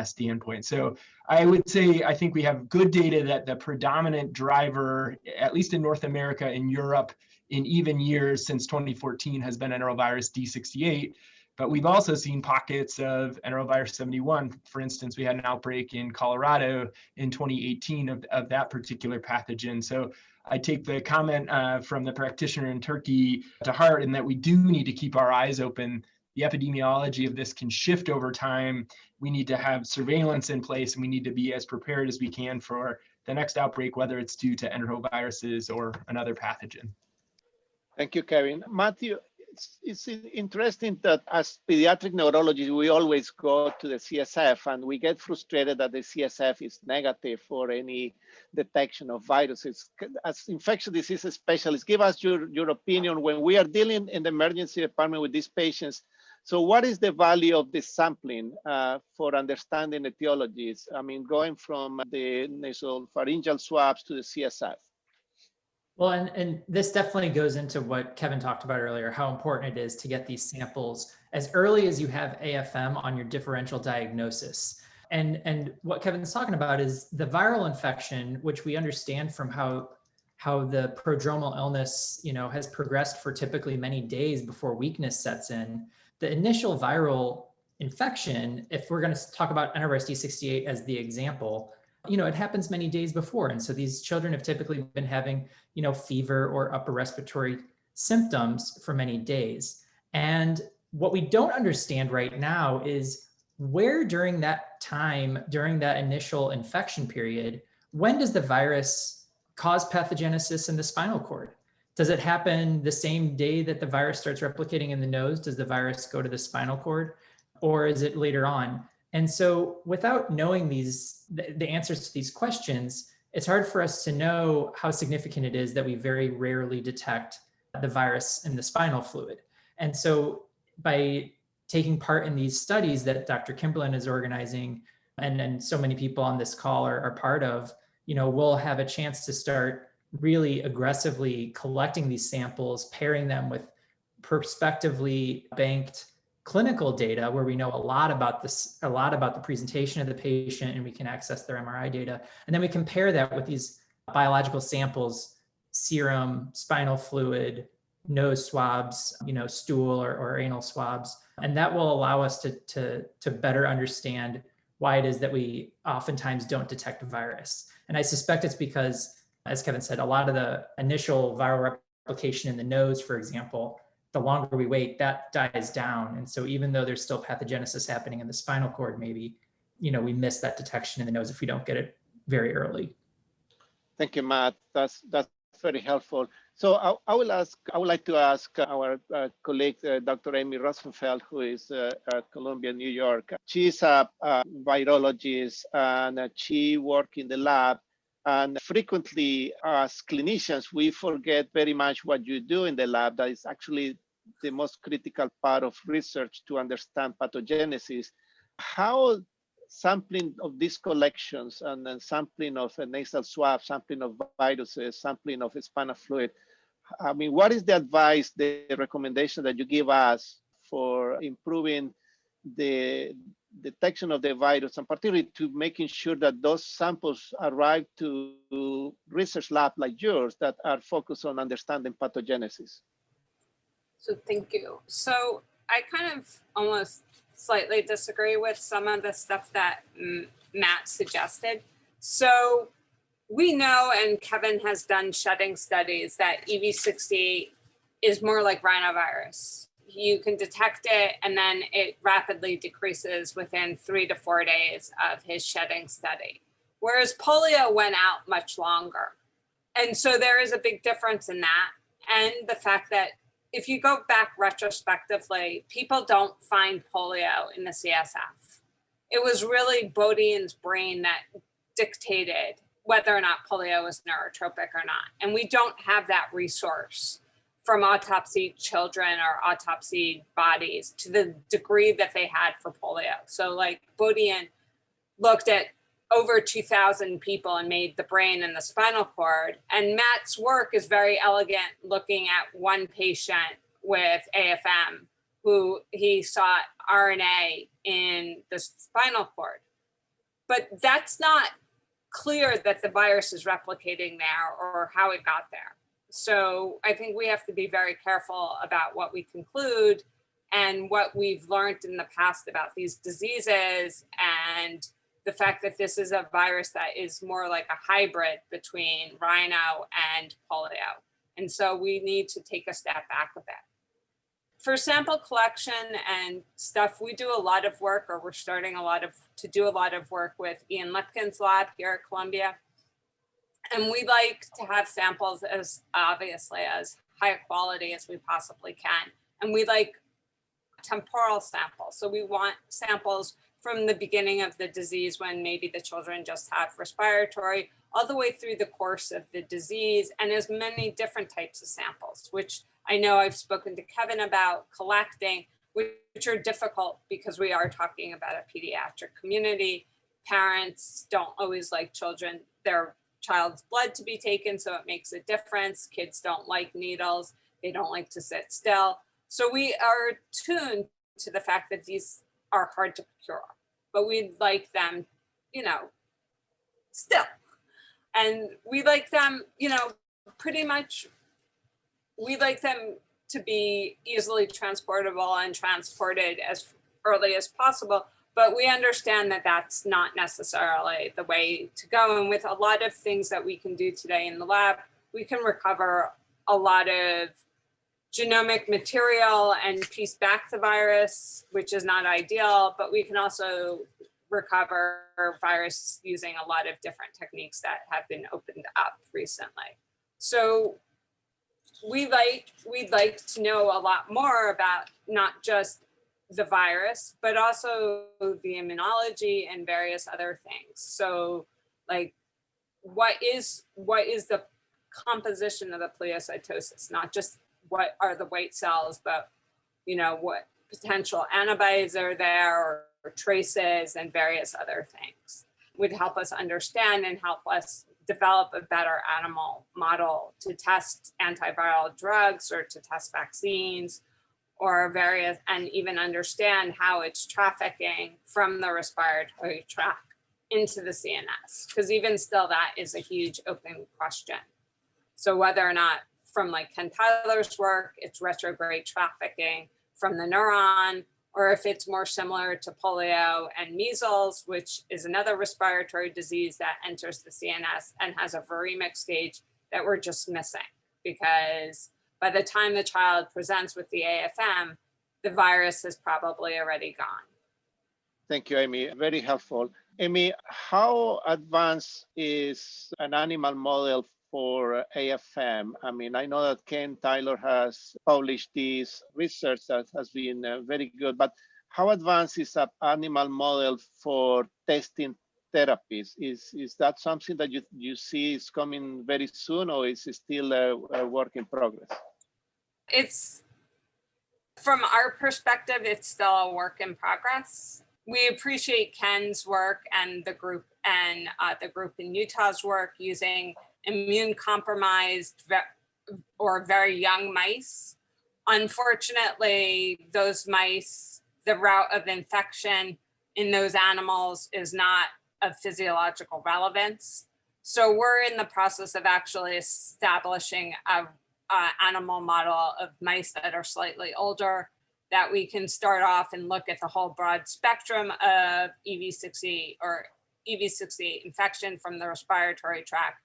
standpoint. So I would say, I think we have good data that the predominant driver, at least in North America and Europe, in even years since 2014 has been enterovirus D68. But we've also seen pockets of enterovirus 71. For instance, we had an outbreak in Colorado in 2018 of that particular pathogen. So I take the comment from the practitioner in Turkey to heart, in that we do need to keep our eyes open. The epidemiology of this can shift over time. We need to have surveillance in place, and we need to be as prepared as we can for the next outbreak, whether it's due to enteroviruses or another pathogen. Thank you, Kevin. Matthew, it's interesting that as pediatric neurologists, we always go to the CSF and we get frustrated that the CSF is negative for any detection of viruses. As infectious disease specialists, give us your opinion when we are dealing in the emergency department with these patients. So what is the value of this sampling for understanding etiologies? I mean, going from the nasopharyngeal swabs to the CSF. Well, and this definitely goes into what Kevin talked about earlier, how important it is to get these samples as early as you have AFM on your differential diagnosis. And what Kevin's talking about is the viral infection, which we understand from how the prodromal illness, has progressed for typically many days before weakness sets in. The initial viral infection, if we're going to talk about enterovirus D68 as the example, it happens many days before. And so these children have typically been having, fever or upper respiratory symptoms for many days. And what we don't understand right now is where during that time, during that initial infection period, when does the virus cause pathogenesis in the spinal cord? Does it happen the same day that the virus starts replicating in the nose? Does the virus go to the spinal cord, or is it later on? And so without knowing the answers to these questions, it's hard for us to know how significant it is that we very rarely detect the virus in the spinal fluid. And so by taking part in these studies that Dr. Kimberlin is organizing, and so many people on this call are part of, we'll have a chance to start really aggressively collecting these samples, pairing them with prospectively banked clinical data where we know a lot about the presentation of the patient, and we can access their MRI data. And then we compare that with these biological samples, serum, spinal fluid, nose swabs, stool or anal swabs. And that will allow us to better understand why it is that we oftentimes don't detect a virus. And I suspect it's because, as Kevin said, a lot of the initial viral replication in the nose, for example, the longer we wait, that dies down. And so even though there's still pathogenesis happening in the spinal cord, maybe, we miss that detection in the nose if we don't get it very early. Thank you, Matt. That's very helpful. So I would like to ask our colleague, Dr. Amy Rosenfeld, who is at Columbia, New York. She's a virologist, and she works in the lab. And frequently, as clinicians, we forget very much what you do in the lab. That is actually the most critical part of research to understand pathogenesis. How sampling of these collections and then sampling of a nasal swab, sampling of viruses, sampling of spinal fluid, I mean, what is the advice, the recommendation that you give us for improving the detection of the virus, and particularly to making sure that those samples arrive to research labs like yours that are focused on understanding pathogenesis? So thank you. So I kind of almost slightly disagree with some of the stuff that Matt suggested. So we know, and Kevin has done shedding studies, that EV68 is more like rhinovirus. You can detect it and then it rapidly decreases within 3 to 4 days of his shedding study. Whereas polio went out much longer. And so there is a big difference in that. And the fact that if you go back retrospectively, people don't find polio in the CSF. It was really Bodian's brain that dictated whether or not polio was neurotropic or not. And we don't have that resource from autopsied children or autopsied bodies to the degree that they had for polio. So like Bodian looked at over 2,000 people and made the brain and the spinal cord. And Matt's work is very elegant, looking at one patient with AFM who he saw RNA in the spinal cord. But that's not clear that the virus is replicating there or how it got there. So I think we have to be very careful about what we conclude and what we've learned in the past about these diseases, and the fact that this is a virus that is more like a hybrid between rhino and polio. And so we need to take a step back a bit. For sample collection and stuff, we do a lot of work, or we're starting to do a lot of work with Ian Lipkin's lab here at Columbia. And we like to have samples as obviously as high quality as we possibly can. And we like temporal samples. So we want samples from the beginning of the disease when maybe the children just have respiratory, all the way through the course of the disease, and as many different types of samples, which I know I've spoken to Kevin about collecting, which are difficult because we are talking about a pediatric community. Parents don't always like their child's blood to be taken, so it makes a difference. Kids don't like needles. They don't like to sit still. So we are tuned to the fact that these are hard to procure, but we'd like them, still. And we like them, pretty much, we like them to be easily transportable and transported as early as possible. But we understand that that's not necessarily the way to go. And with a lot of things that we can do today in the lab, we can recover a lot of genomic material and piece back the virus, which is not ideal, but we can also recover virus using a lot of different techniques that have been opened up recently. So we'd like to know a lot more about not just the virus, but also the immunology and various other things. So like, what is the composition of the pleocytosis? Not just what are the white cells, but what potential antibodies are there, or traces, and various other things would help us understand and help us develop a better animal model to test antiviral drugs or to test vaccines or various, and even understand how it's trafficking from the respiratory tract into the CNS, because even still that is a huge open question. So whether or not from like Ken Tyler's work, it's retrograde trafficking from the neuron, or if it's more similar to polio and measles, which is another respiratory disease that enters the CNS and has a viremic stage that we're just missing, because by the time the child presents with the AFM, the virus has probably already gone. Thank you, Amy. Very helpful. Amy, how advanced is an animal model for AFM? I mean, I know that Ken Tyler has published this research that has been very good, but how advanced is an animal model for testing therapies? Is that something that you see is coming very soon, or is it still a work in progress? It's, from our perspective, it's still a work in progress. we appreciate Ken's work and the group in Utah's work using immune compromised or very young mice. Unfortunately, those mice, the route of infection in those animals is not of physiological relevance. So we're in the process of actually establishing a animal model of mice that are slightly older, that we can start off and look at the whole broad spectrum of EV68 or EV68 infection from the respiratory tract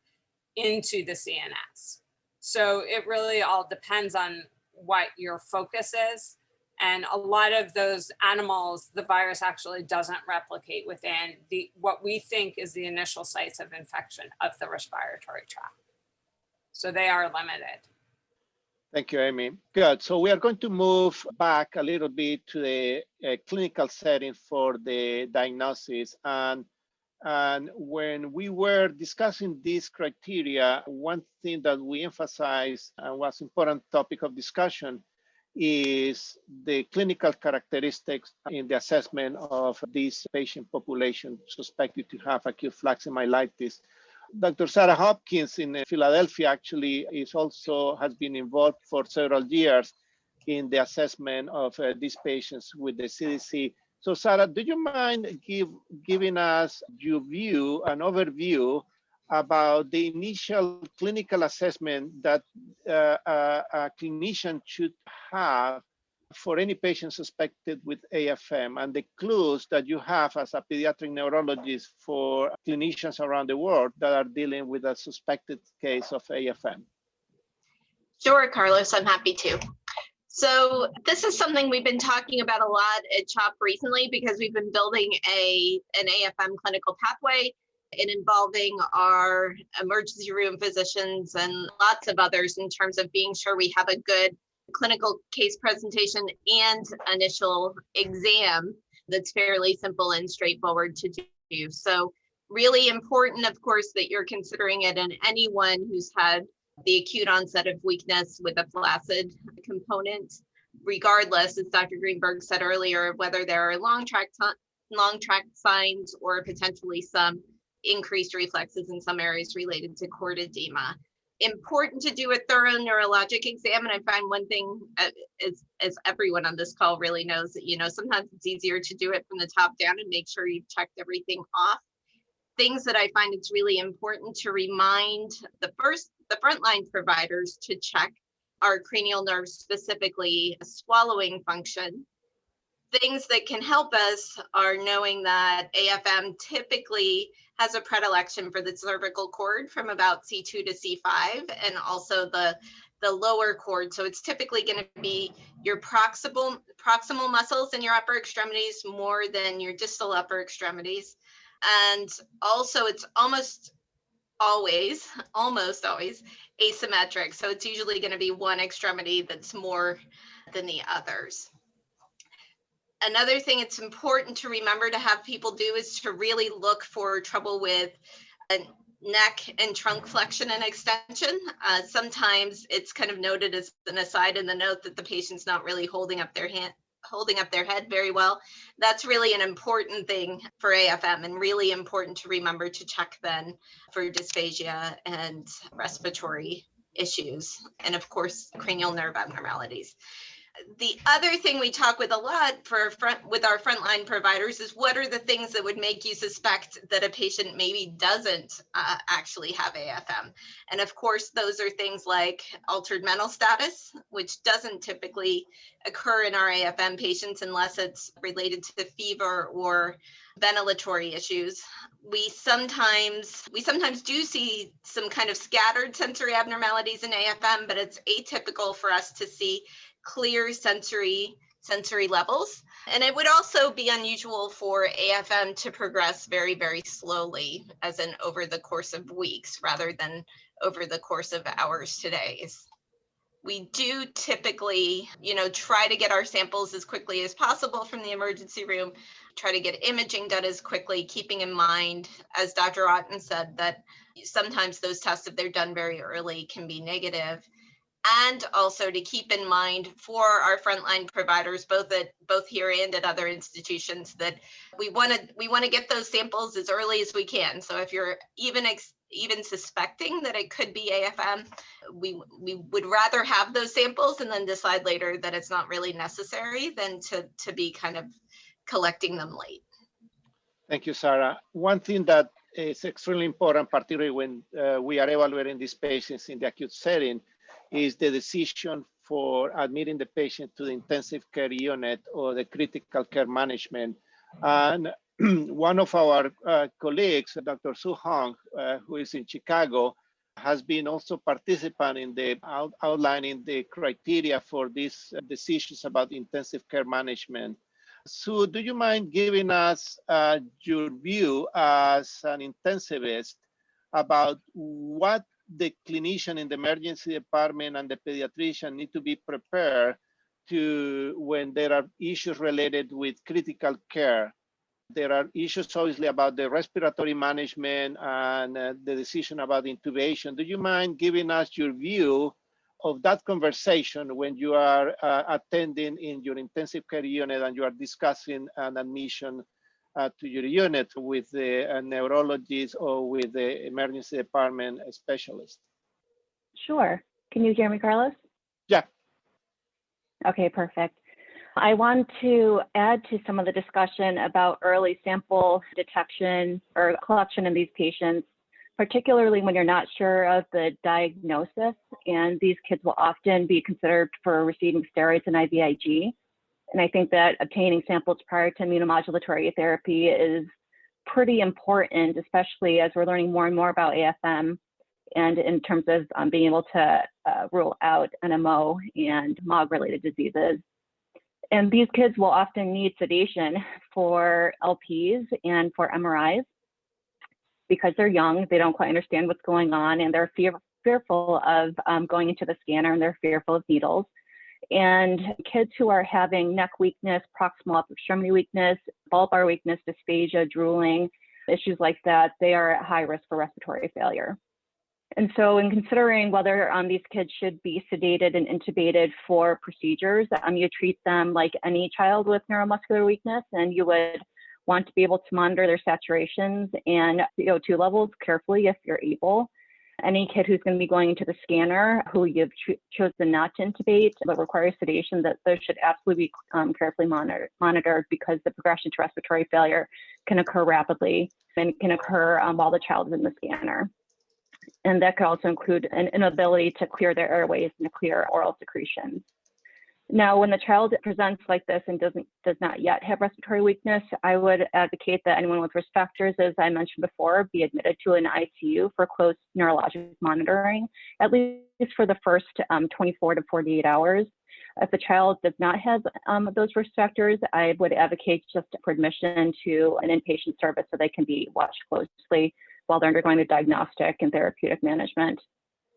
into the CNS. So it really all depends on what your focus is. And a lot of those animals, the virus actually doesn't replicate within what we think is the initial sites of infection of the respiratory tract. So they are limited. Thank you, Amy. Good. So we are going to move back a little bit to the clinical setting for the diagnosis. And when we were discussing these criteria, one thing that we emphasized and was an important topic of discussion is the clinical characteristics in the assessment of this patient population suspected to have acute flaccid myelitis. Dr. Sarah Hopkins in Philadelphia actually has been involved for several years in the assessment of these patients with the CDC. So Sarah, do you mind giving us your view, an overview about the initial clinical assessment that a clinician should have for any patient suspected with AFM, and the clues that you have as a pediatric neurologist for clinicians around the world that are dealing with a suspected case of AFM? Sure, Carlos, I'm happy to. So this is something we've been talking about a lot at CHOP recently, because we've been building an AFM clinical pathway and involving our emergency room physicians and lots of others in terms of being sure we have a good clinical case presentation and initial exam that's fairly simple and straightforward to do. So really important, of course, that you're considering it in anyone who's had the acute onset of weakness with a flaccid component, regardless, as Dr. Greenberg said earlier, whether there are long tract signs or potentially some increased reflexes in some areas related to cord edema. Important to do a thorough neurologic exam. And I find one thing, as everyone on this call really knows, that, sometimes it's easier to do it from the top down and make sure you've checked everything off. Things that I find it's really important to remind the frontline providers to check our cranial nerves, specifically swallowing function. Things that can help us are knowing that AFM typically has a predilection for the cervical cord from about C2 to C5, and also the lower cord. So it's typically going to be your proximal muscles in your upper extremities more than your distal upper extremities. And also it's almost always asymmetric. So it's usually going to be one extremity that's more than the others. Another thing it's important to remember to have people do is to really look for trouble with neck and trunk flexion and extension. Sometimes it's kind of noted as an aside in the note that the patient's not really holding up their head very well. That's really an important thing for AFM, and really important to remember to check then for dysphagia and respiratory issues, and of course cranial nerve abnormalities. The other thing we talk with a lot with our frontline providers is what are the things that would make you suspect that a patient maybe doesn't actually have AFM. And of course, those are things like altered mental status, which doesn't typically occur in our AFM patients unless it's related to fever or ventilatory issues. We sometimes do see some kind of scattered sensory abnormalities in AFM, but it's atypical for us to see clear sensory levels. And it would also be unusual for AFM to progress very, very slowly, as in over the course of weeks rather than over the course of hours to days. We do typically, try to get our samples as quickly as possible from the emergency room, try to get imaging done as quickly, keeping in mind, as Dr. Otten said, that sometimes those tests, if they're done very early, can be negative. and also to keep in mind for our frontline providers, both here and at other institutions, that we want to get those samples as early as we can. So if you're even suspecting that it could be AFM, we would rather have those samples and then decide later that it's not really necessary than to be kind of collecting them late. Thank you, Sarah. One thing that is extremely important, particularly when we are evaluating these patients in the acute setting, is the decision for admitting the patient to the intensive care unit or the critical care management. And one of our colleagues, Dr. Su Hong, who is in Chicago, has been also participant in the outlining the criteria for these decisions about intensive care management. Sue, do you mind giving us your view as an intensivist about what the clinician in the emergency department and the pediatrician need to be prepared to when there are issues related with critical care? There are issues obviously about the respiratory management and the decision about intubation. Do you mind giving us your view of that conversation when you are attending in your intensive care unit and you are discussing an admission to your unit with the neurologist or with the emergency department specialist? Sure. Can you hear me, Carlos? Yeah. Okay, perfect. I want to add to some of the discussion about early sample detection or collection in these patients, particularly when you're not sure of the diagnosis. And these kids will often be considered for receiving steroids and IVIG. And I think that obtaining samples prior to immunomodulatory therapy is pretty important, especially as we're learning more and more about AFM and in terms of being able to rule out NMO and MOG-related diseases. And these kids will often need sedation for LPs and for MRIs because they're young, they don't quite understand what's going on, and they're fearful of going into the scanner, and they're fearful of needles. And kids who are having neck weakness, proximal upper extremity weakness, bulbar weakness, dysphagia, drooling, issues like that, they are at high risk for respiratory failure. And so in considering whether these kids should be sedated and intubated for procedures, you treat them like any child with neuromuscular weakness, and you would want to be able to monitor their saturations and CO2 levels carefully if you're able. Any kid who's going to be going into the scanner who you've chosen not to intubate but requires sedation, that those should absolutely be carefully monitored because the progression to respiratory failure can occur rapidly and can occur while the child is in the scanner. And that could also include an inability to clear their airways and to clear oral secretions. Now, when the child presents like this and does not yet have respiratory weakness, I would advocate that anyone with risk factors, as I mentioned before, be admitted to an ICU for close neurologic monitoring, at least for the first 24 to 48 hours. If the child does not have those risk factors, I would advocate just for admission to an inpatient service so they can be watched closely while they're undergoing the diagnostic and therapeutic management.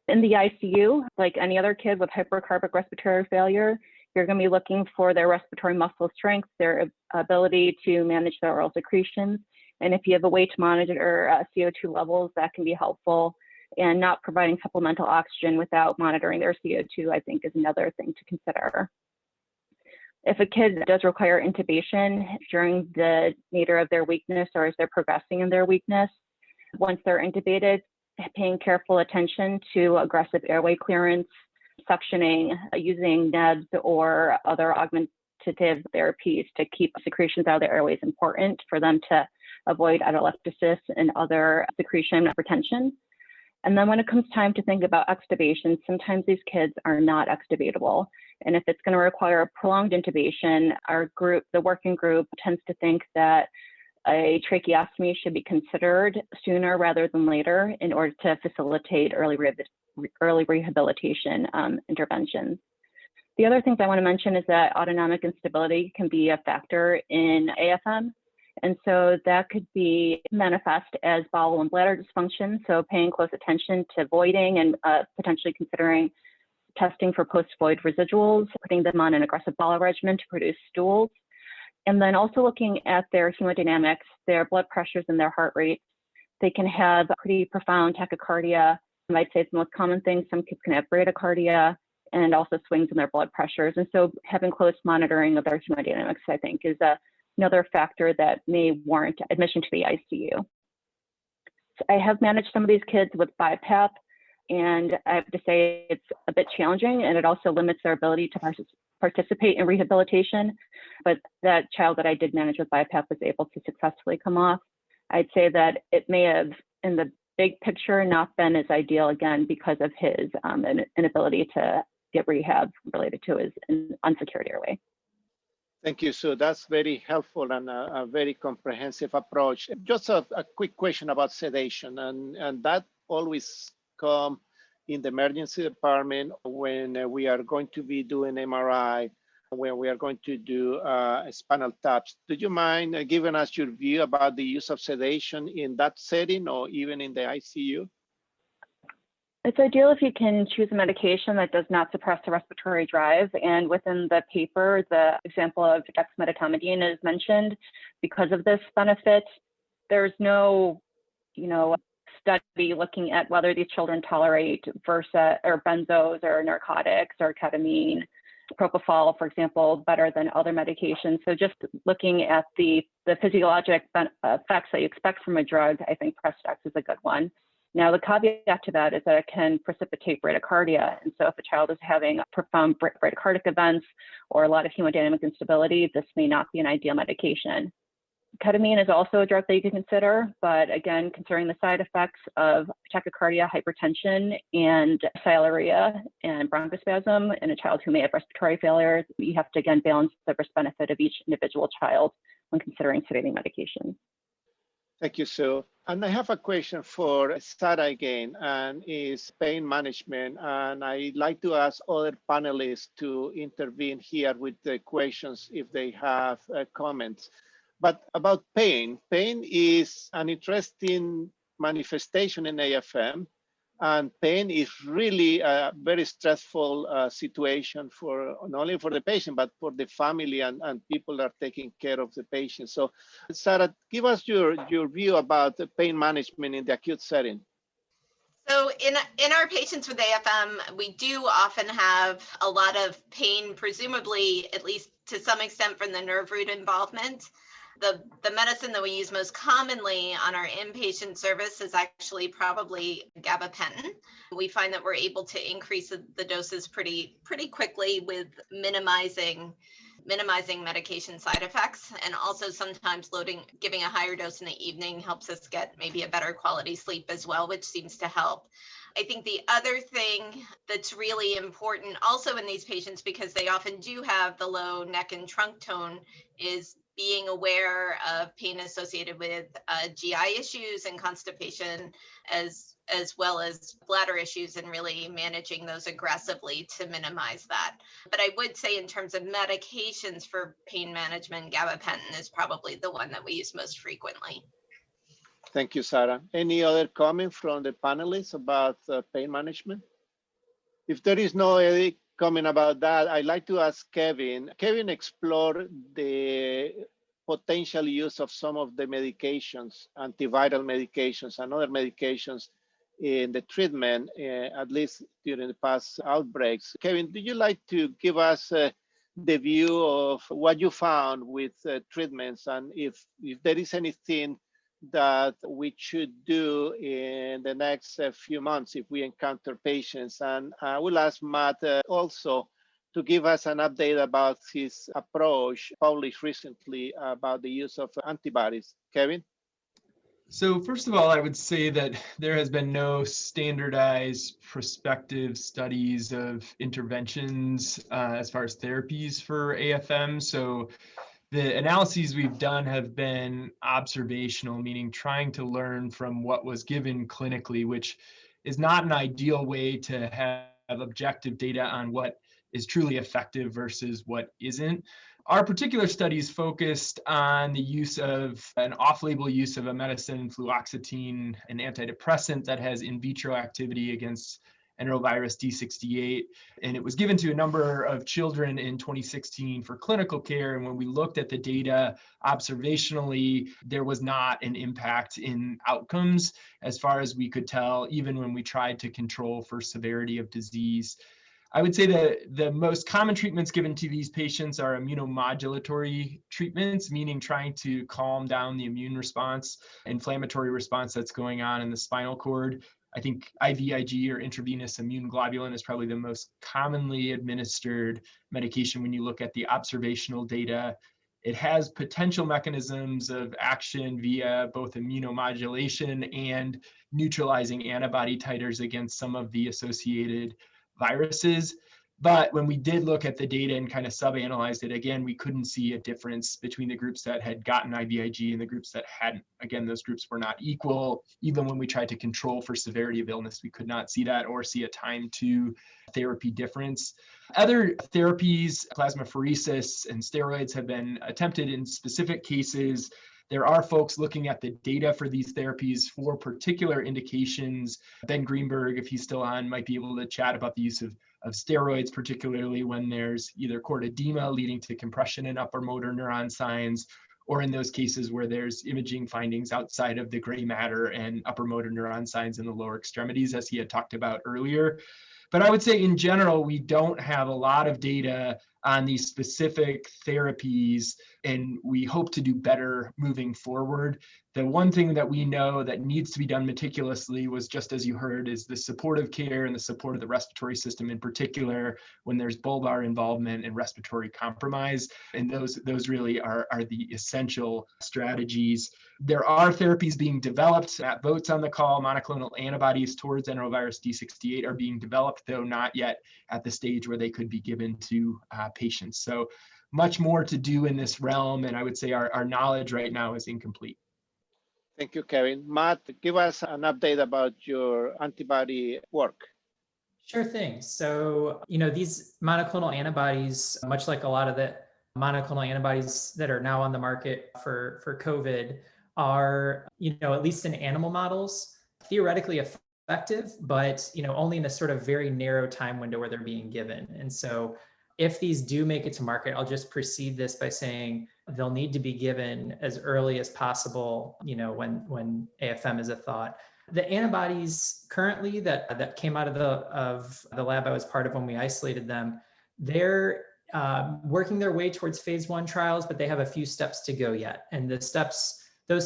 In the ICU, like any other kid with hypercarbic respiratory failure, you're going to be looking for their respiratory muscle strength, their ability to manage their oral secretions. And if you have a way to monitor CO2 levels, that can be helpful. And not providing supplemental oxygen without monitoring their CO2, I think, is another thing to consider. If a kid does require intubation during the nadir of their weakness or as they're progressing in their weakness, once they're intubated, paying careful attention to aggressive airway clearance, suctioning, using NEBs or other augmentative therapies to keep secretions out of the airway is important for them to avoid atelectasis and other secretion retention. And then when it comes time to think about extubation, sometimes these kids are not extubatable. And if it's going to require a prolonged intubation, our group, the working group, tends to think that a tracheostomy should be considered sooner rather than later in order to facilitate early rehabilitation interventions. The other things I want to mention is that autonomic instability can be a factor in AFM. And so that could be manifest as bowel and bladder dysfunction. So paying close attention to voiding and potentially considering testing for post-void residuals, putting them on an aggressive bowel regimen to produce stools. And then also looking at their hemodynamics, their blood pressures and their heart rates. They can have pretty profound tachycardia. I might say it's the most common thing. Some kids can have bradycardia. and also swings in their blood pressures. And so having close monitoring of their hemodynamics, I think, is another factor that may warrant admission to the ICU. So I have managed some of these kids with BiPAP, and I have to say it's a bit challenging, and it also limits their ability to participate in rehabilitation. But that child that I did manage with BiPAP was able to successfully come off. I'd say that it may have, in the big picture, not been as ideal, again, because of his inability to get rehab related to his unsecured airway. Thank you, Sue. That's very helpful and a very comprehensive approach. Just a quick question about sedation, and that always come in the emergency department when we are going to be doing MRI, when we are going to do spinal taps. Do you mind giving us your view about the use of sedation in that setting or even in the ICU? It's ideal if you can choose a medication that does not suppress the respiratory drive. And within the paper, the example of dexmedetomidine is mentioned because of this benefit. There's no, study looking at whether these children tolerate Versed or benzos or narcotics or ketamine, propofol, for example, better than other medications. So just looking at the physiologic effects that you expect from a drug, I think Prestex is a good one. Now, the caveat to that is that it can precipitate bradycardia. And so if a child is having profound bradycardic events or a lot of hemodynamic instability, this may not be an ideal medication. Ketamine is also a drug that you can consider, but again, considering the side effects of tachycardia, hypertension, and sialorrhea and bronchospasm in a child who may have respiratory failure, you have to again balance the risk-benefit of each individual child when considering sedating medications. Thank you, Sue. And I have a question for Sarah again, and is pain management. And I'd like to ask other panelists to intervene here with the questions if they have comments. But about pain, pain is an interesting manifestation in AFM, and pain is really a very stressful situation for not only for the patient, but for the family and people that are taking care of the patient. So Sarah, give us your view about the pain management in the acute setting. So in our patients with AFM, we do often have a lot of pain, presumably, at least to some extent, from the nerve root involvement. The medicine that we use most commonly on our inpatient service is actually probably gabapentin. We find that we're able to increase the doses pretty quickly with minimizing medication side effects, and also sometimes giving a higher dose in the evening helps us get maybe a better quality sleep as well, which seems to help. I think the other thing that's really important also in these patients, because they often do have the low neck and trunk tone, is being aware of pain associated with GI issues and constipation, as well as bladder issues, and really managing those aggressively to minimize that. But I would say in terms of medications for pain management, gabapentin is probably the one that we use most frequently. Thank you, Sarah. Any other comment from the panelists about pain management? If there is no comment about that, I'd like to ask Kevin. Kevin explored the potential use of some of the medications, antiviral medications and other medications in the treatment, at least during the past outbreaks. Kevin, would you like to give us the view of what you found with treatments, and if there is anything that we should do in the next few months if we encounter patients? And I will ask Matt also to give us an update about his approach published recently about the use of antibodies. Kevin? So first of all, I would say that there has been no standardized prospective studies of interventions as far as therapies for AFM. So the analyses we've done have been observational, meaning trying to learn from what was given clinically, which is not an ideal way to have objective data on what is truly effective versus what isn't. Our particular studies focused on the use of an off-label use of a medicine, fluoxetine, an antidepressant that has in vitro activity against enterovirus D68. And it was given to a number of children in 2016 for clinical care. And when we looked at the data observationally, there was not an impact in outcomes as far as we could tell, even when we tried to control for severity of disease. I would say that the most common treatments given to these patients are immunomodulatory treatments, meaning trying to calm down the immune response, inflammatory response that's going on in the spinal cord. I think IVIG or intravenous immune globulin is probably the most commonly administered medication when you look at the observational data. It has potential mechanisms of action via both immunomodulation and neutralizing antibody titers against some of the associated viruses. But when we did look at the data and kind of sub-analyzed it, again, we couldn't see a difference between the groups that had gotten IVIG and the groups that hadn't. Again, those groups were not equal. Even when we tried to control for severity of illness, we could not see that or see a time to therapy difference. Other therapies, plasmapheresis and steroids, have been attempted in specific cases. There are folks looking at the data for these therapies for particular indications. Ben Greenberg, if he's still on, might be able to chat about the use of steroids, particularly when there's either cord edema leading to compression in upper motor neuron signs, or in those cases where there's imaging findings outside of the gray matter and upper motor neuron signs in the lower extremities, as he had talked about earlier. But I would say in general, we don't have a lot of data on these specific therapies, and we hope to do better moving forward. The one thing that we know that needs to be done meticulously was, just as you heard, is the supportive care and the support of the respiratory system, in particular when there's bulbar involvement and respiratory compromise. And those really are the essential strategies. There are therapies being developed. Matt Votes on the call, monoclonal antibodies towards enterovirus D68 are being developed, though not yet at the stage where they could be given to patients. So much more to do in this realm, and I would say our knowledge right now is incomplete. Thank you, Kevin. Matt, give us an update about your antibody work. Sure thing. So, these monoclonal antibodies, much like a lot of the monoclonal antibodies that are now on the market for COVID, are, at least in animal models, theoretically effective, but, only in a sort of very narrow time window where they're being given. And so if these do make it to market, I'll just precede this by saying they'll need to be given as early as possible, when AFM is a thought. The antibodies currently that came out of the lab I was part of when we isolated them, they're working their way towards phase 1 trials, but they have a few steps to go yet. And those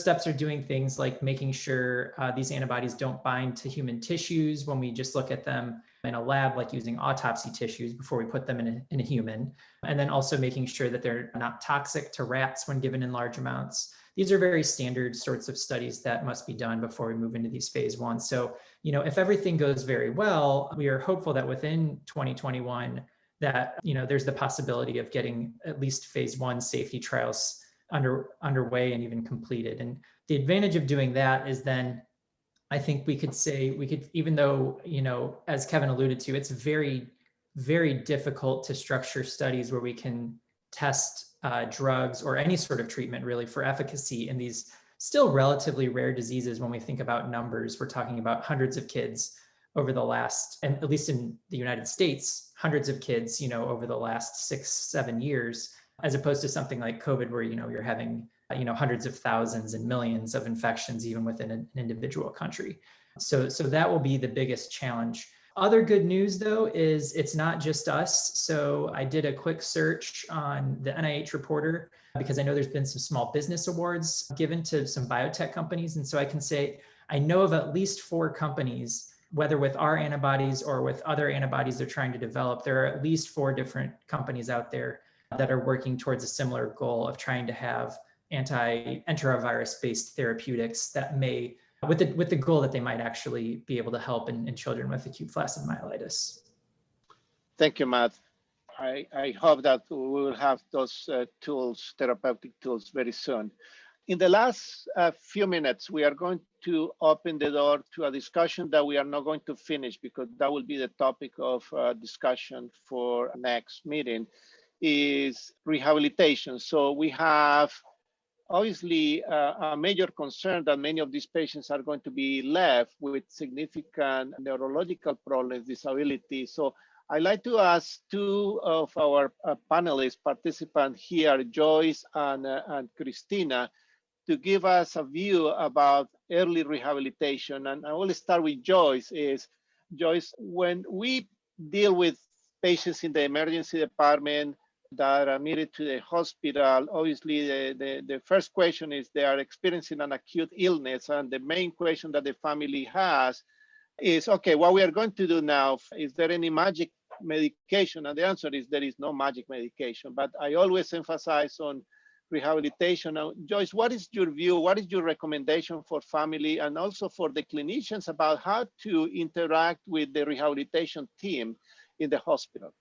steps are doing things like making sure these antibodies don't bind to human tissues when we just look at them in a lab, like using autopsy tissues before we put them in a human. And then also making sure that they're not toxic to rats when given in large amounts. These are very standard sorts of studies that must be done before we move into these phase 1. So, if everything goes very well, we are hopeful that within 2021, that, there's the possibility of getting at least phase 1 safety trials underway and even completed. And the advantage of doing that is then I think we could, even though, as Kevin alluded to, it's very, very difficult to structure studies where we can test drugs or any sort of treatment really for efficacy in these still relatively rare diseases. When we think about numbers, we're talking about hundreds of kids over the last, and at least in the United States, hundreds of kids, over the last 6-7 years, as opposed to something like COVID, where, you're having, hundreds of thousands and millions of infections, even within an individual country. So that will be the biggest challenge. Other good news, though, is it's not just us. So I did a quick search on the NIH Reporter, because I know there's been some small business awards given to some biotech companies. And so I can say, I know of at least 4 companies, whether with our antibodies or with other antibodies they're trying to develop. There are at least 4 different companies out there that are working towards a similar goal of trying to have anti-enterovirus-based therapeutics that may, with the goal that they might actually be able to help in children with acute flaccid myelitis. Thank you, Matt. I hope that we will have those tools, therapeutic tools, very soon. In the last few minutes, we are going to open the door to a discussion that we are not going to finish, because that will be the topic of discussion for next meeting, is rehabilitation. So we have obviously a major concern that many of these patients are going to be left with significant neurological problems, disability. So I'd like to ask 2 of our panelists, participants here, Joyce and Christina, to give us a view about early rehabilitation. And I will start with Joyce. Joyce, when we deal with patients in the emergency department that are admitted to the hospital, obviously the first question is they are experiencing an acute illness, and the main question that the family has is, okay, what we are going to do now, is there any magic medication? And the answer is there is no magic medication, but I always emphasize on rehabilitation. Now, Joyce, what is your view? What is your recommendation for family and also for the clinicians about how to interact with the rehabilitation team in the hospital?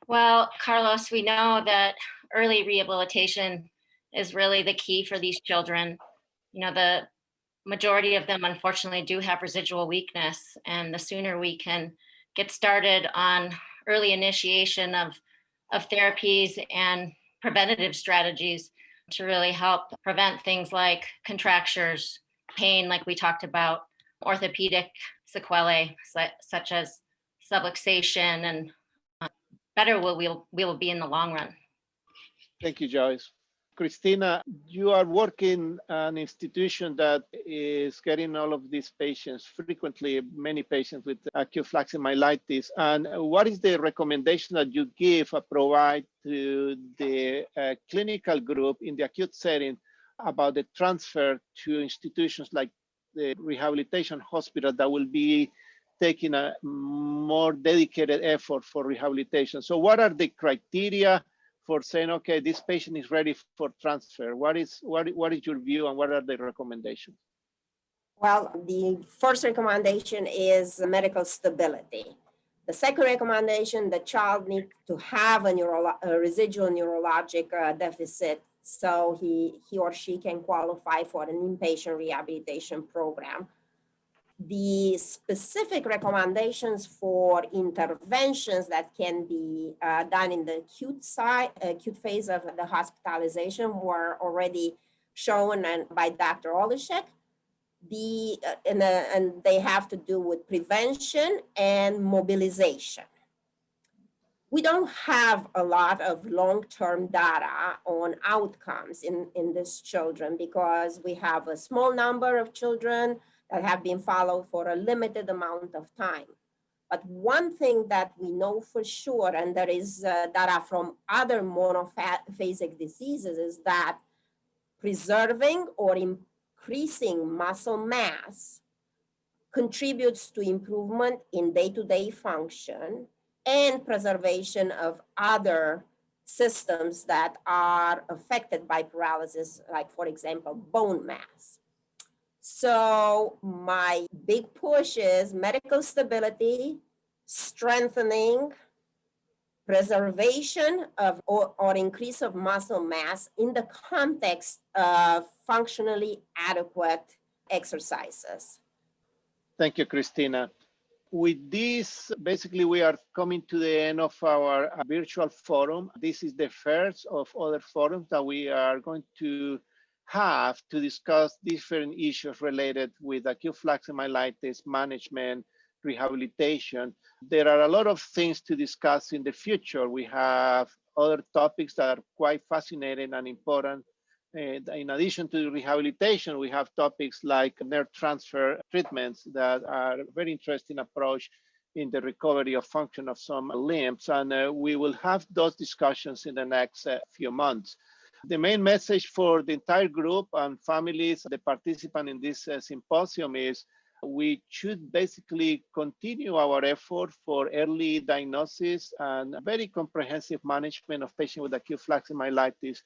Well, Carlos, we know that early rehabilitation is really the key for these children. You know, the majority of them unfortunately do have residual weakness, and the sooner we can get started on early initiation of therapies and preventative strategies to really help prevent things like contractures, pain, like we talked about, orthopedic sequelae such as subluxation, and better we'll be in the long run. Thank you, Joyce. Christina, you are working an institution that is getting all of these patients, frequently many patients with acute flaccid myelitis. And what is the recommendation that you give or provide to the clinical group in the acute setting about the transfer to institutions like the rehabilitation hospital that will be taking a more dedicated effort for rehabilitation? So what are the criteria for saying, okay, this patient is ready for transfer? What is your view, and what are the recommendations? Well, the first recommendation is medical stability. The second recommendation, the child needs to have a residual neurologic deficit, so he or she can qualify for an inpatient rehabilitation program. The specific recommendations for interventions that can be done in the acute phase of the hospitalization were already shown by Dr. Olishek. And they have to do with prevention and mobilization. We don't have a lot of long-term data on outcomes in these children because we have a small number of children that have been followed for a limited amount of time. But one thing that we know for sure, and there is data from other monophasic diseases, is that preserving or increasing muscle mass contributes to improvement in day-to-day function and preservation of other systems that are affected by paralysis, like, for example, bone mass. So my big push is medical stability, strengthening, preservation of or increase of muscle mass in the context of functionally adequate exercises. Thank you, Christina. With this, basically, we are coming to the end of our virtual forum. This is the first of other forums that we are going to have to discuss different issues related with acute flaccid myelitis management, rehabilitation. There are a lot of things to discuss in the future. We have other topics that are quite fascinating and important. In addition to rehabilitation, we have topics like nerve transfer treatments that are a very interesting approach in the recovery of function of some limbs. And we will have those discussions in the next few months. The main message for the entire group and families, the participants in this symposium, is we should basically continue our effort for early diagnosis and very comprehensive management of patients with acute flaccid myelitis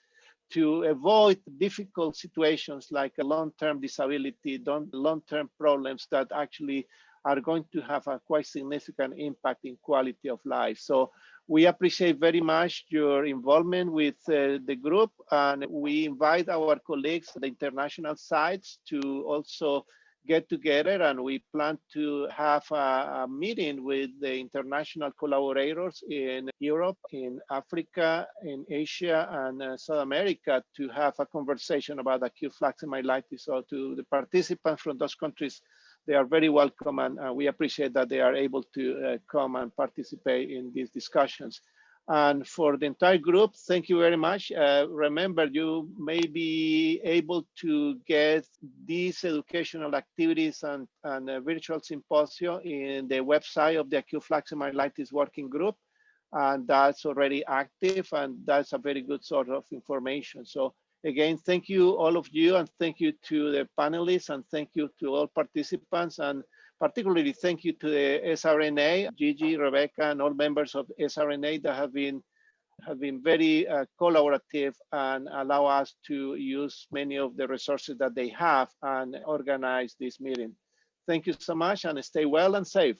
to avoid difficult situations like a long-term disability, long-term problems that actually are going to have a quite significant impact in quality of life. So we appreciate very much your involvement with the group, and we invite our colleagues at the international sites to also get together, and we plan to have a meeting with the international collaborators in Europe, in Africa, in Asia, and South America to have a conversation about acute flaccid myelitis. So to the participants from those countries, they are very welcome, and we appreciate that they are able to come and participate in these discussions. And for the entire group, thank you very much. Remember, you may be able to get these educational activities and virtual symposium in the website of the Acute Flaccid Myelitis Working Group. and that's already active, and that's a very good sort of information. So again, thank you all of you, and thank you to the panelists, and thank you to all participants, and particularly thank you to the SRNA, Gigi, Rebecca, and all members of SRNA that have been very collaborative and allow us to use many of the resources that they have and organize this meeting. Thank you so much, and stay well and safe.